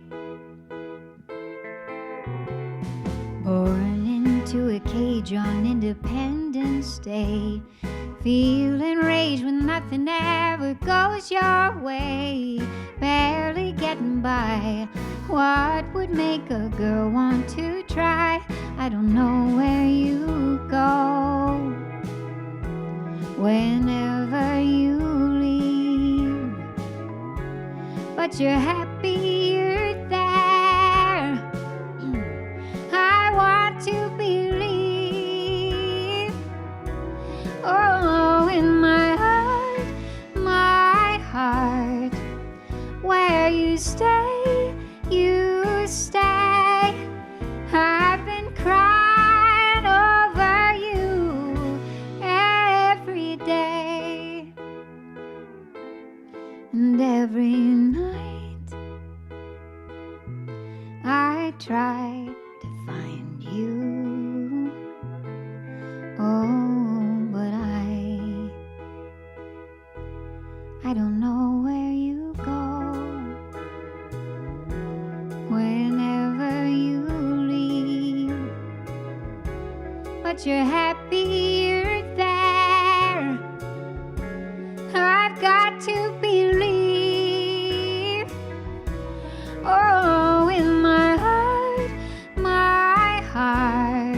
Born into a cage on Independence Day, feeling rage when nothing ever goes your way, barely getting by. What would make a girl want to try? I don't know where you go. Whenever you leave, but you're happy you're there. I want to believe. Oh, in my heart, where you stay, you stay. I've been crying over you every day. And every night I try to find you. Oh, but I don't know where you go. Whenever you leave, but you're happy you're there. I've got to believe. Oh, in my heart,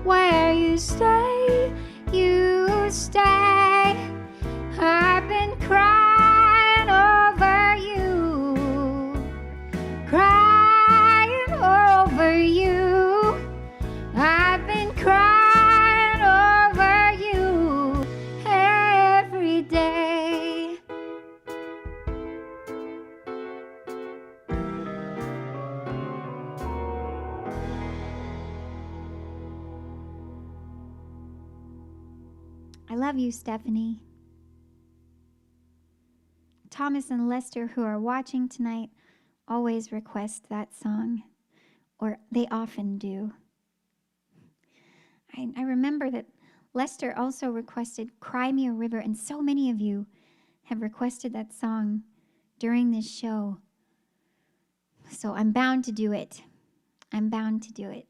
where you stay, you stay. I've been crying over you, crying over you. I've been crying over you every day. I love you, Stephanie. Thomas and Lester, who are watching tonight, always request that song, or they often do. I remember that Lester also requested Cry Me a River, and so many of you have requested that song during this show. So I'm bound to do it. I'm bound to do it.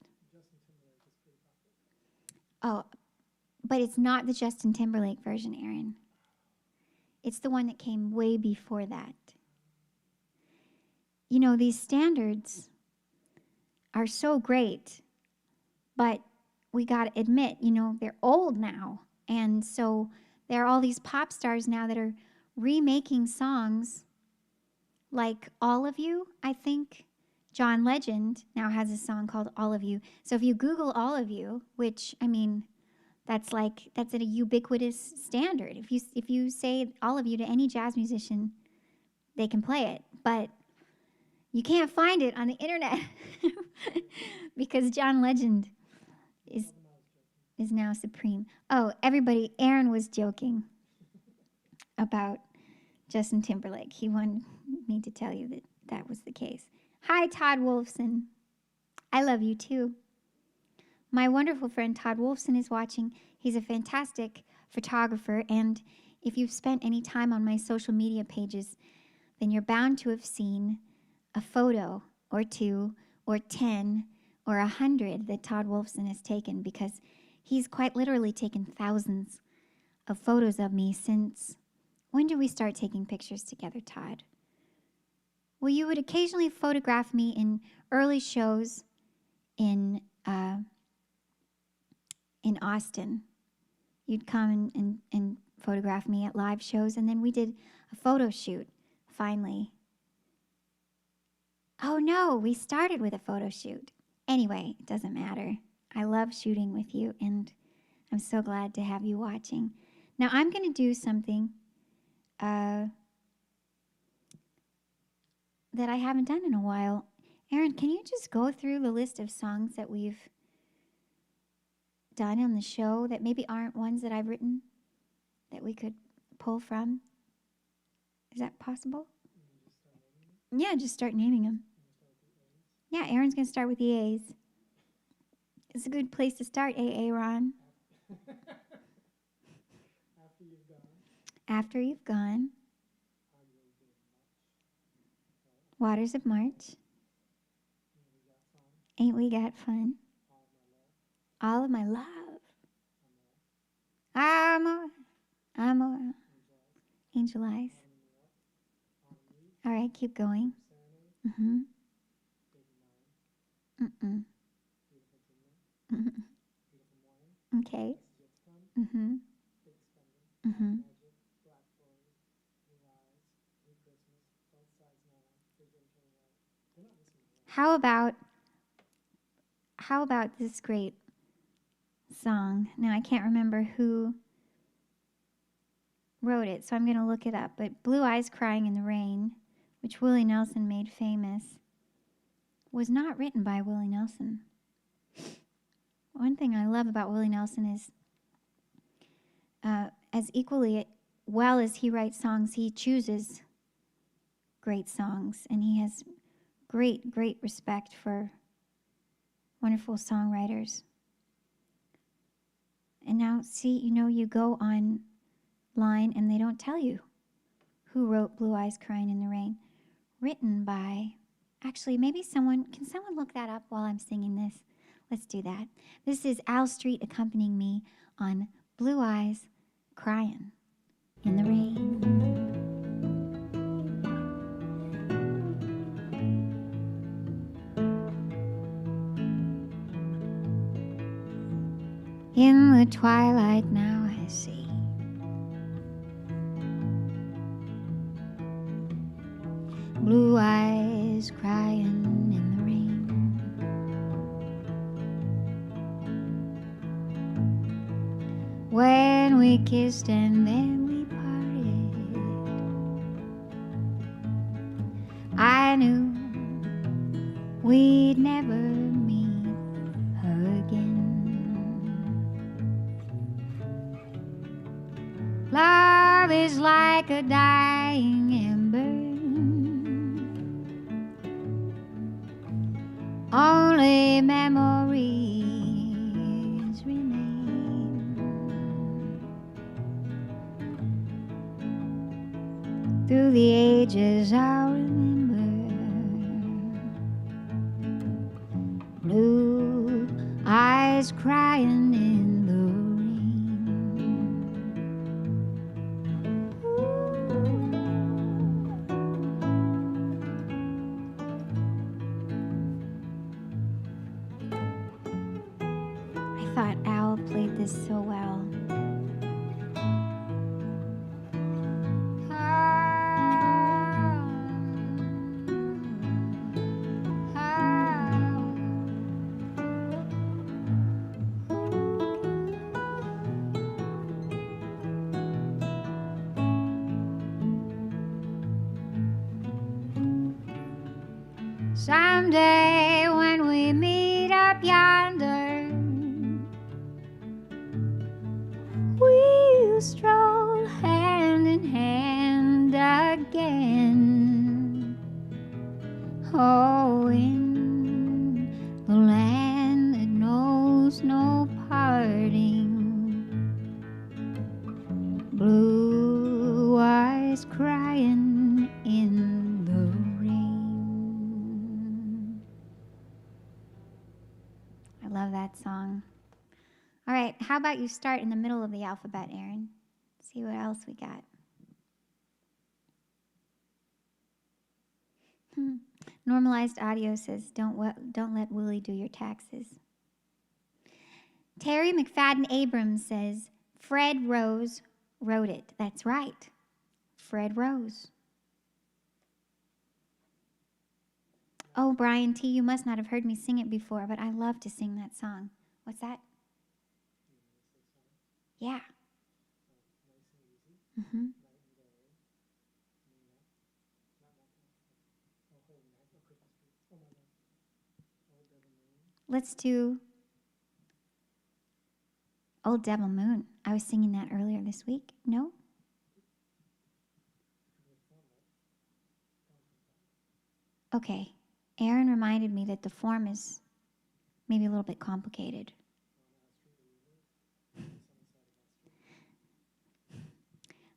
Oh, but it's not the Justin Timberlake version, Aaron. It's the one that came way before that. You know, these standards are so great, but we got to admit, you know, they're old now. And so there are all these pop stars now that are remaking songs like All of You, I think. John Legend now has a song called All of You. So if you Google All of You, which, I mean, that's a ubiquitous standard. If you say All of You to any jazz musician, they can play it. But you can't find it on the internet because John Legend is now supreme. Oh, everybody, Aaron was joking about Justin Timberlake. He wanted me to tell you that that was the case. Hi, Todd Wolfson. I love you too. My wonderful friend Todd Wolfson is watching. He's a fantastic photographer, and if you've spent any time on my social media pages, then you're bound to have seen a photo or two or 10 or 100 that Todd Wolfson has taken, because he's quite literally taken thousands of photos of me since... When did we start taking pictures together, Todd? Well, you would occasionally photograph me in early shows in Austin. You'd come and photograph me at live shows, and then we did a photo shoot, finally. Oh, no, we started with a photo shoot. Anyway, it doesn't matter. I love shooting with you, and I'm so glad to have you watching. Now, I'm going to do something that I haven't done in a while. Aaron, can you just go through the list of songs that we've done on the show that maybe aren't ones that I've written that we could pull from? Is that possible? Yeah, just start naming them. Yeah, Aaron's going to start with the A's. It's a good place to start, Aaron. After You've Gone. Waters of March. Ain't We Got Fun. All of My Love. Amor. Angel Eyes. All right, keep going. Mm-hmm. Mm-mm. Okay. Mm-hmm. Mm-hmm. How about this great song? Now, I can't remember who wrote it, so I'm going to look it up. But Blue Eyes Crying in the Rain, which Willie Nelson made famous, was not written by Willie Nelson. One thing I love about Willie Nelson is as equally well as he writes songs, he chooses great songs, and he has great, great respect for wonderful songwriters. And now, see, you go online and they don't tell you who wrote Blue Eyes Crying in the Rain. Written by, actually, maybe can someone look that up while I'm singing this? Let's do that. This is Al Street accompanying me on Blue Eyes Crying in the Rain. In the twilight now I see blue eyes crying in the rain. When we kissed and then we parted, I knew we'd never meet again. Love is like a dying ember, only memories remain. was crying in the rain. I thought Al played this so well. Someday when we meet up yonder, we'll stroll hand in hand again. Oh, in the land that knows no parting, blue eyes crying in the rain. I love that song. All right, how about you start in the middle of the alphabet, Aaron? See what else we got. Normalized Audio says, don't let Willie do your taxes. Terry McFadden Abrams says, Fred Rose wrote it. That's right, Fred Rose. Oh, Brian T., you must not have heard me sing it before, but I love to sing that song. What's that? Yeah. Mm-hmm. Let's do Old Devil Moon. I was singing that earlier this week. No? Okay. Aaron reminded me that the form is maybe a little bit complicated.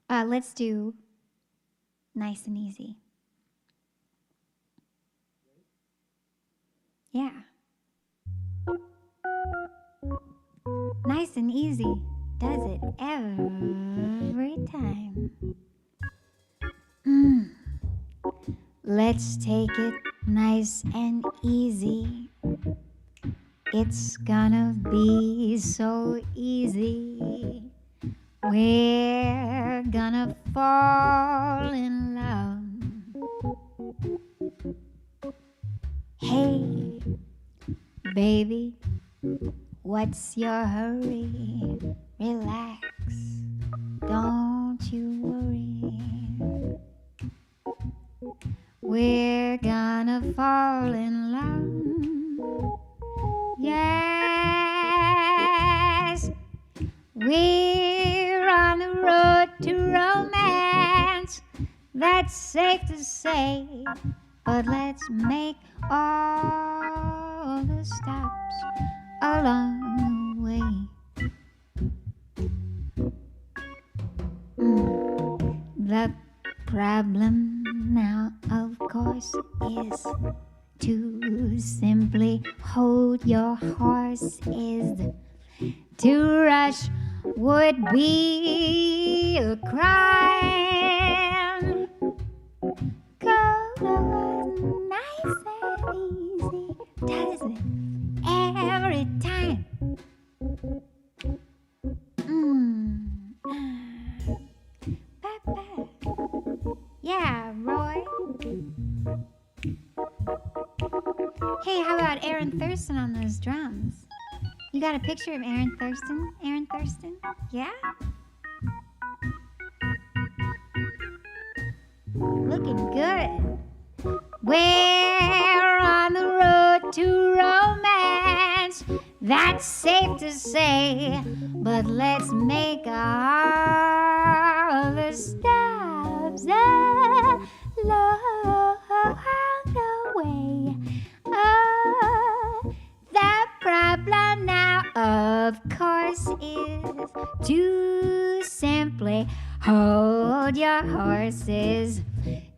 Let's do Nice and Easy. Yeah. Nice and Easy does it every time. Let's take it nice and easy. It's gonna be so easy. We're gonna fall in love. Hey, baby, what's your hurry? Relax, don't you worry. We're gonna fall in love. Yes, we're on the road to romance. That's safe to say, but let's make all the stops along the way. The problem now, of course, is to simply hold your horses. To rush would be a crime. Go nice and easy, does it every time. Yeah, Roy. Hey, how about Aaron Thurston on those drums? You got a picture of Aaron Thurston? Aaron Thurston? Yeah? Looking good. We're on the road to romance. That's safe to say. But let's make all the stops along the way. Oh, the problem now, of course, is to simply hold your horses.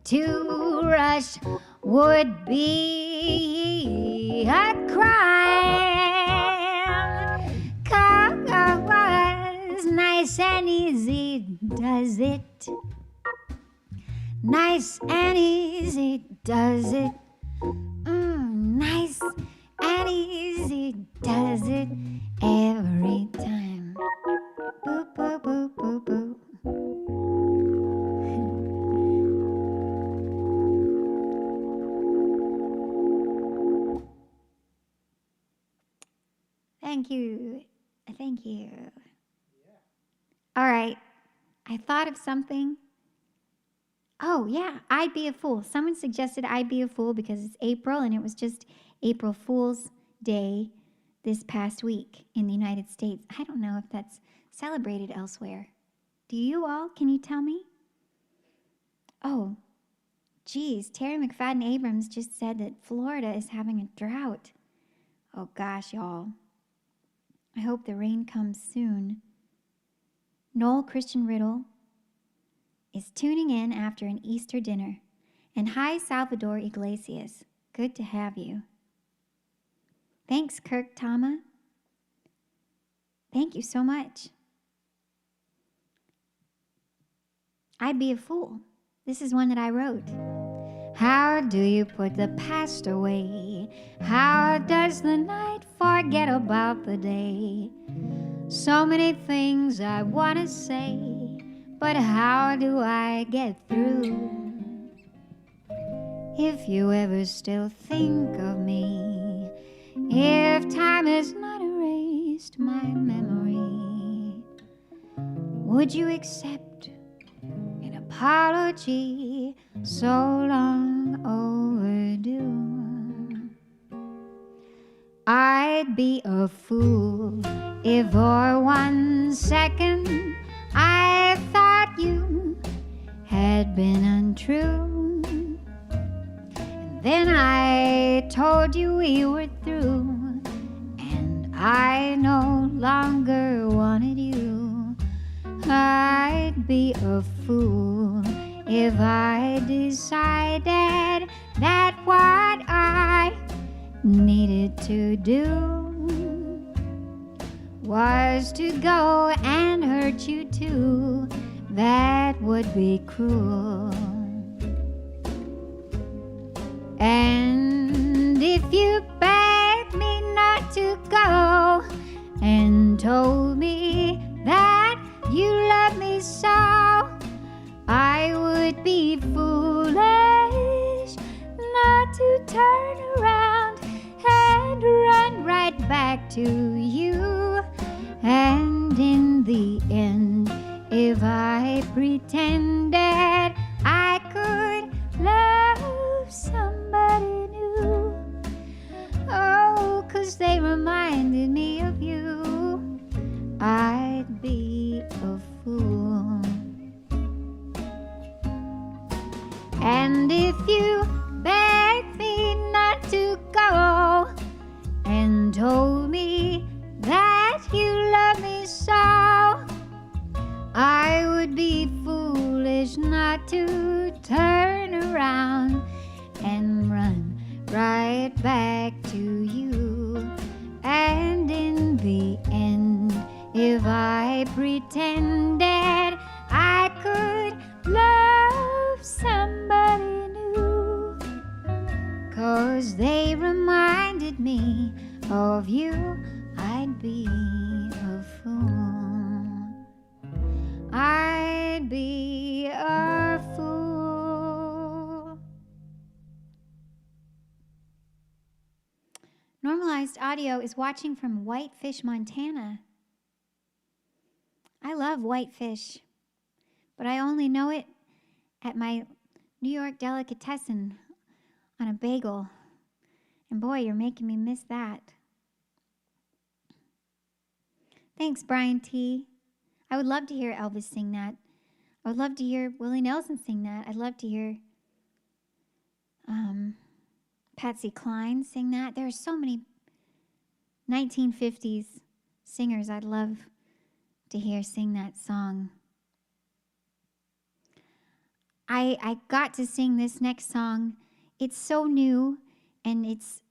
To rush would be a crime. nice and easy does it. Nice and easy does it. Nice and easy does it every time. Boop, boop, boop, boop, boop. Thank you. Thank you. All right. I thought of something. Oh, yeah. I'd Be a Fool. Someone suggested I'd Be a Fool because it's April and it was just April Fool's Day this past week in the United States. I don't know if that's celebrated elsewhere. Do you all? Can you tell me? Oh, geez. Terry McFadden Abrams just said that Florida is having a drought. Oh, gosh, y'all. I hope the rain comes soon. Noel Christian Riddle is tuning in after an Easter dinner. And hi, Salvador Iglesias. Good to have you. Thanks, Kirk Tama. Thank you so much. I'd Be a Fool. This is one that I wrote. How do you put the past away? How does the night forget about the day? So many things I want to say, but how do I get through? If you ever still think of me, if time has not erased my memory, would you accept an apology so long overdue? I'd be a fool if for 1 second I thought you had been untrue, and then I told you we were through, and I no longer wanted you. I'd be a fool if I decided that what I needed to do was to go and hurt you too. That would be cruel. And if you begged me not to go and told me that you love me so, I would be foolish not to turn around and run right back to you. And in the end, if I pretended I could love somebody new, oh, 'cause they reminded me of you, I'd be a fool. And if you begged me not to go and told me that you love me so, I would be foolish not to turn around and run right back to you. And in the end, if I pretended I could love somebody new, 'cause they reminded me of you, I'd be a fool. I'd be a fool. Normalized Audio is watching from Whitefish, Montana. I love whitefish, but I only know it at my New York delicatessen on a bagel. And boy, you're making me miss that. Thanks, Brian T. I would love to hear Elvis sing that. I would love to hear Willie Nelson sing that. I'd love to hear Patsy Cline sing that. There are so many 1950s singers I'd love to hear sing that song. I got to sing this next song. It's so new, and it's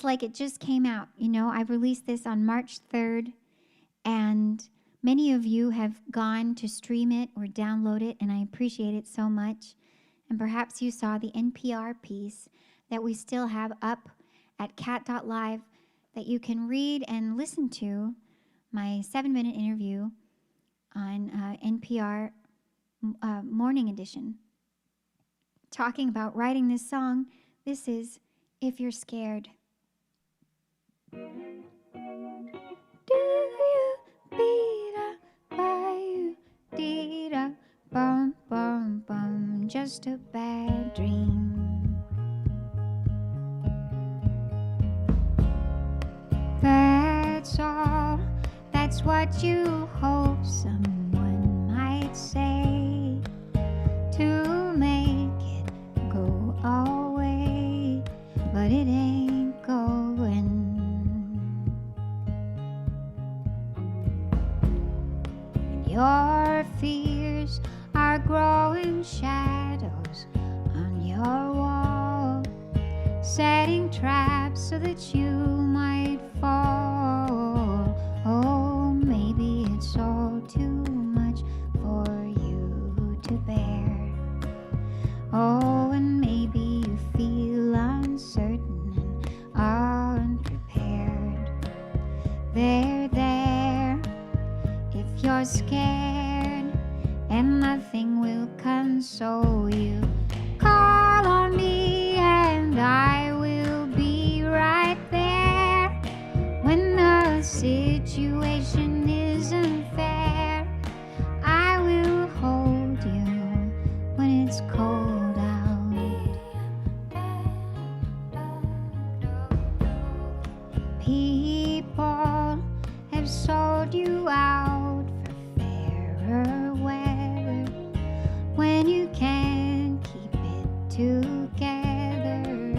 like it just came out. You know, I released this on March 3rd, Many of you have gone to stream it or download it, and I appreciate it so much. And perhaps you saw the NPR piece that we still have up at cat.live that you can read and listen to, my 7-minute interview on NPR Morning Edition, talking about writing this song. This is If You're Scared. Do you beat up by you? Dee-da, bum, bum, bum, just a bad dream. That's all, that's what you hope someone might say to make it go away, but it ain't going. Your fears are growing shadows on your wall, setting traps so that you might fall. Oh, maybe it's all too much for you to bear. Oh, and maybe you feel uncertain and unprepared. There, if you're scared and nothing will console you, call on me and I will be right there. When the situation isn't fair, I will hold you when it's cold out. People have sold you out for fairer weather when you can't keep it together.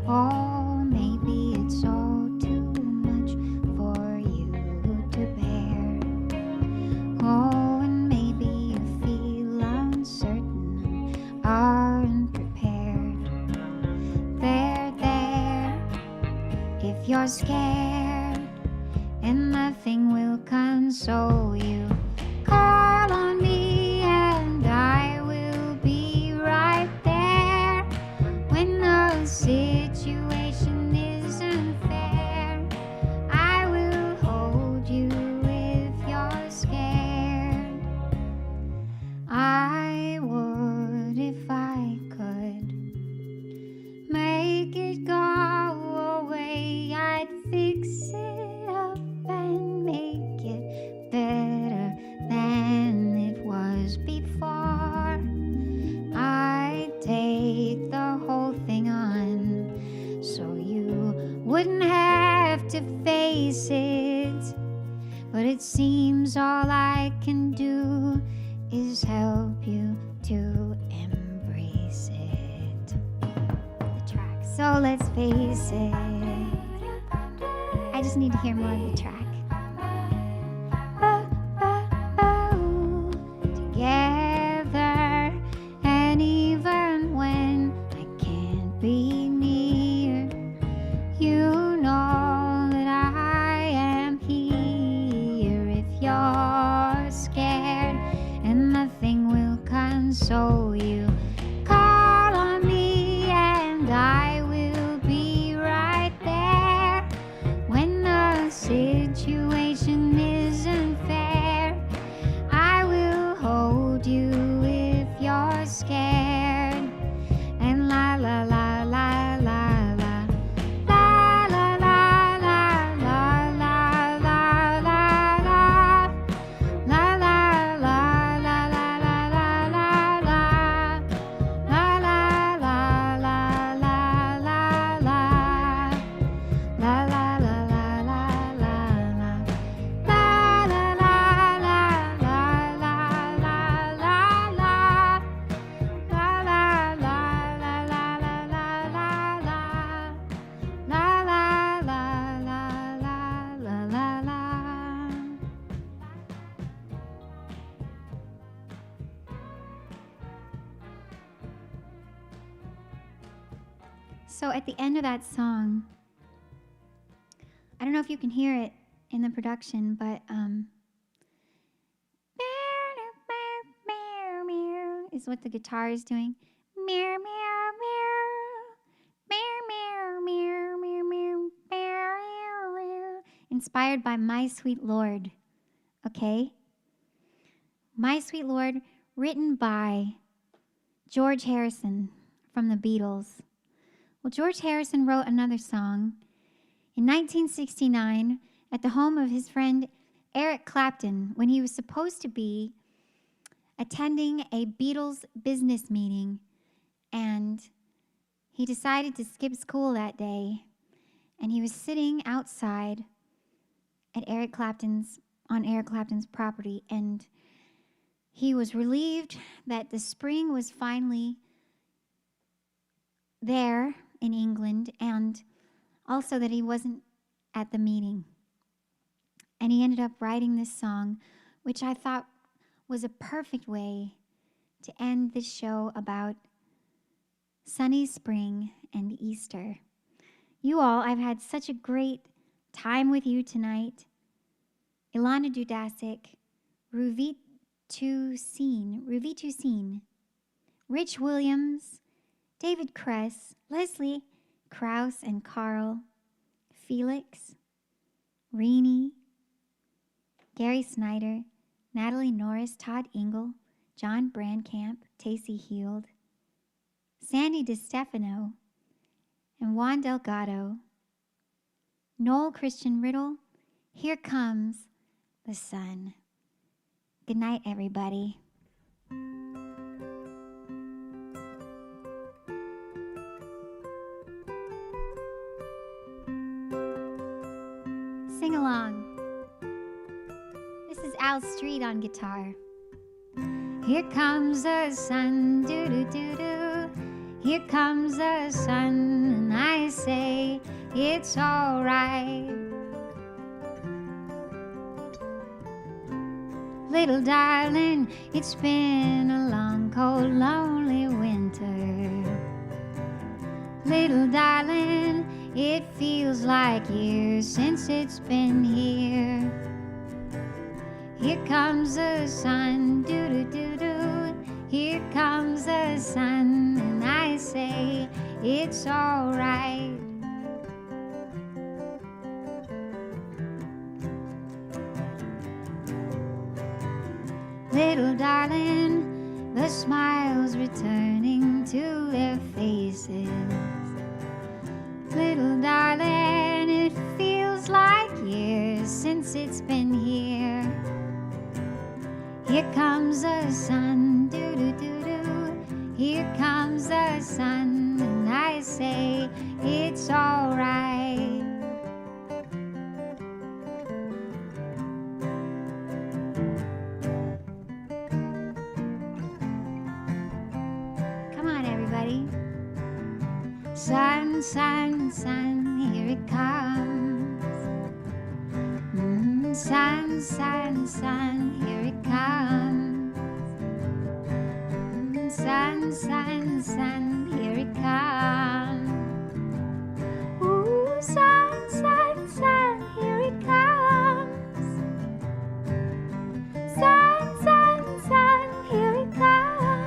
Oh, maybe it's all too much for you to bear. Oh, and maybe you feel uncertain and unprepared. There, if you're scared and nothing will console you, call on me and I will be right there. When the situation isn't fair, I will hold you if you're scared. I would if I could make it go away. I'd fix it up and make it better than it was before. I'd take the whole thing on so you wouldn't have to face it. But it seems all I can do is help you to embrace it. The track, so let's face it. I just need to hear more of the track. Together, and even when I can't be near, you know that I am here. If you're scared and nothing will console you, call on me and I will be right there. When the situation isn't fair, I will hold you if you're scared. And la la la la la la. La la la la la la la la la. La la la la la la la la la. La la la la la la la. La la la la la la la. La la la la la la la la. La la la la la la la la la. La la la la la la la. So at the end of that song, I don't know if you can hear it in the production, but is what the guitar is doing. Meow, meow, meow. Meow, meow, meow, meow, meow, meow, meow. Inspired by My Sweet Lord. Okay? My Sweet Lord, written by George Harrison from the Beatles. Well, George Harrison wrote another song in 1969 at the home of his friend Eric Clapton when he was supposed to be attending a Beatles business meeting, and he decided to skip school that day, and he was sitting outside on Eric Clapton's property, and he was relieved that the spring was finally there in England, and also that he wasn't at the meeting. And he ended up writing this song, which I thought was a perfect way to end this show about sunny spring and Easter. You all, I've had such a great time with you tonight. Ilana Dudasic, Ruvitu Seen, Rich Williams, David Kress, Leslie Krause and Carl, Felix, Renee, Gary Snyder, Natalie Norris, Todd Engel, John Brandcamp, Tacey Heald, Sandy DeStefano, and Juan Delgado, Noel Christian Riddle, Here Comes the Sun. Good night, everybody. Sing along. This is Al Street on guitar. Here comes the sun, doo-doo-doo-doo. Here comes the sun, and I say it's all right. Little darling, it's been a long, cold, lonely winter. Little darling, it feels like years since it's been here. Here comes the sun, doo-doo-doo-doo. Here comes the sun, and I say it's all right. Little darling, the smiles returning to their faces. Little darling, it feels like years since it's been here. Here comes the sun, doo-doo-doo-doo. Here comes the sun, and I say it's all right. Come on, everybody. Sun, sun, sun, here it comes. Sun, sun, sun, here it comes. Sun, sun, sun, here it comes. Ooh, sun, sun, sun, here it comes. Sun, sun, sun, here it comes.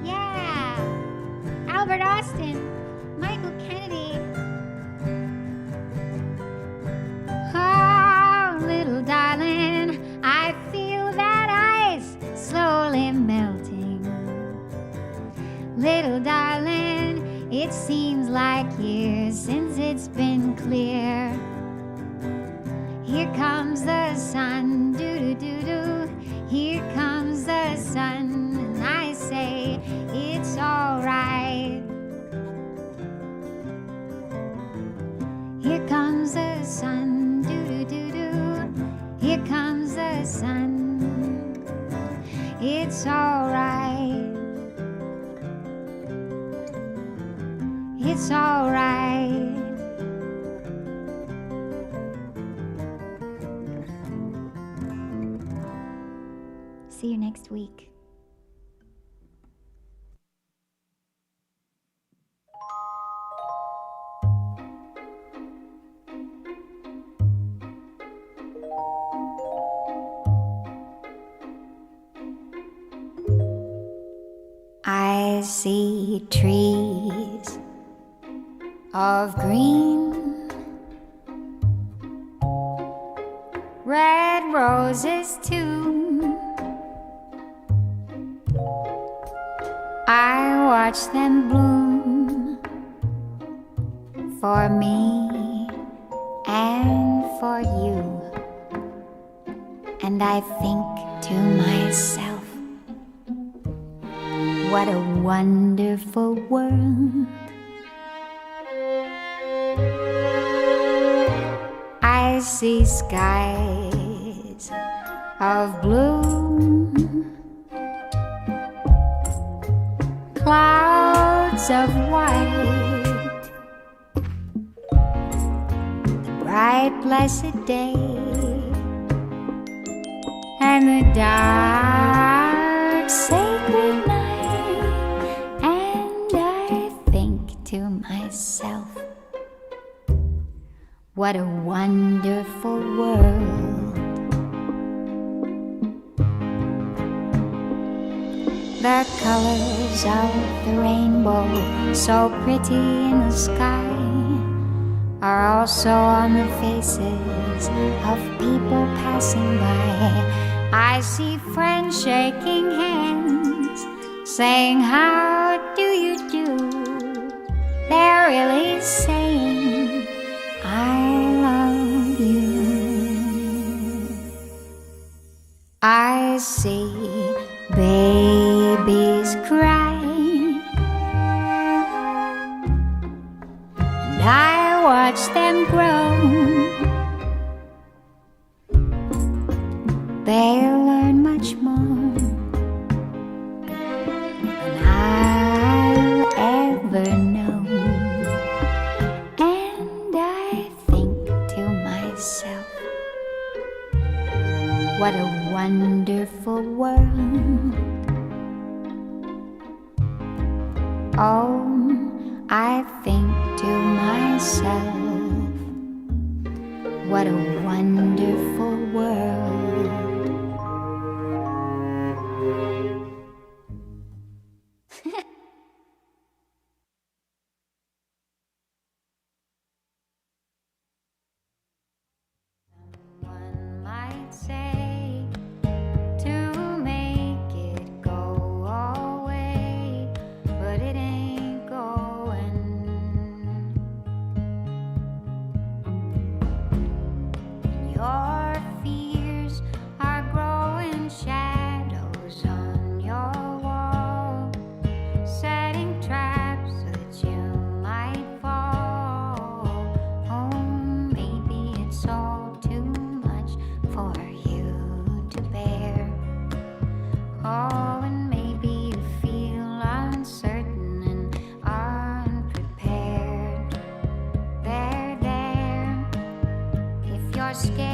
Yeah! Albert Austin, Michael Kennedy. Oh, little darling, I feel that ice slowly melting. Little darling, it seems like years since it's been clear. Here comes the sun, doo-doo-doo-doo. Here comes the sun, and I say it's all right. Here comes the sun, doo-doo-doo-doo. Here comes the sun. It's all right. It's all right. See you next week. see trees of green, red roses too. I watch them bloom for me and for you. And I think to myself, what a wonderful world. I see skies of blue, clouds of white, the bright blessed day, and the dark sacred night. And I think to myself, what a wonderful world. The colors of the rainbow, so pretty in the sky, are also on the faces of people passing by. I see friends shaking hands, saying, how do you do? They're really saying, I love you. I see babies cry, and I watch them grow. They'll learn much more than I'll ever know. And I think to myself, what a wonderful world. Oh, I think to myself, what a wonderful world. One might say to make it go away, but it ain't going. Your fears are growing shadows on your wall, setting traps so that you might fall. Oh, maybe it's all too much for you to bear. Oh, and maybe you feel uncertain and unprepared. There, if you're scared,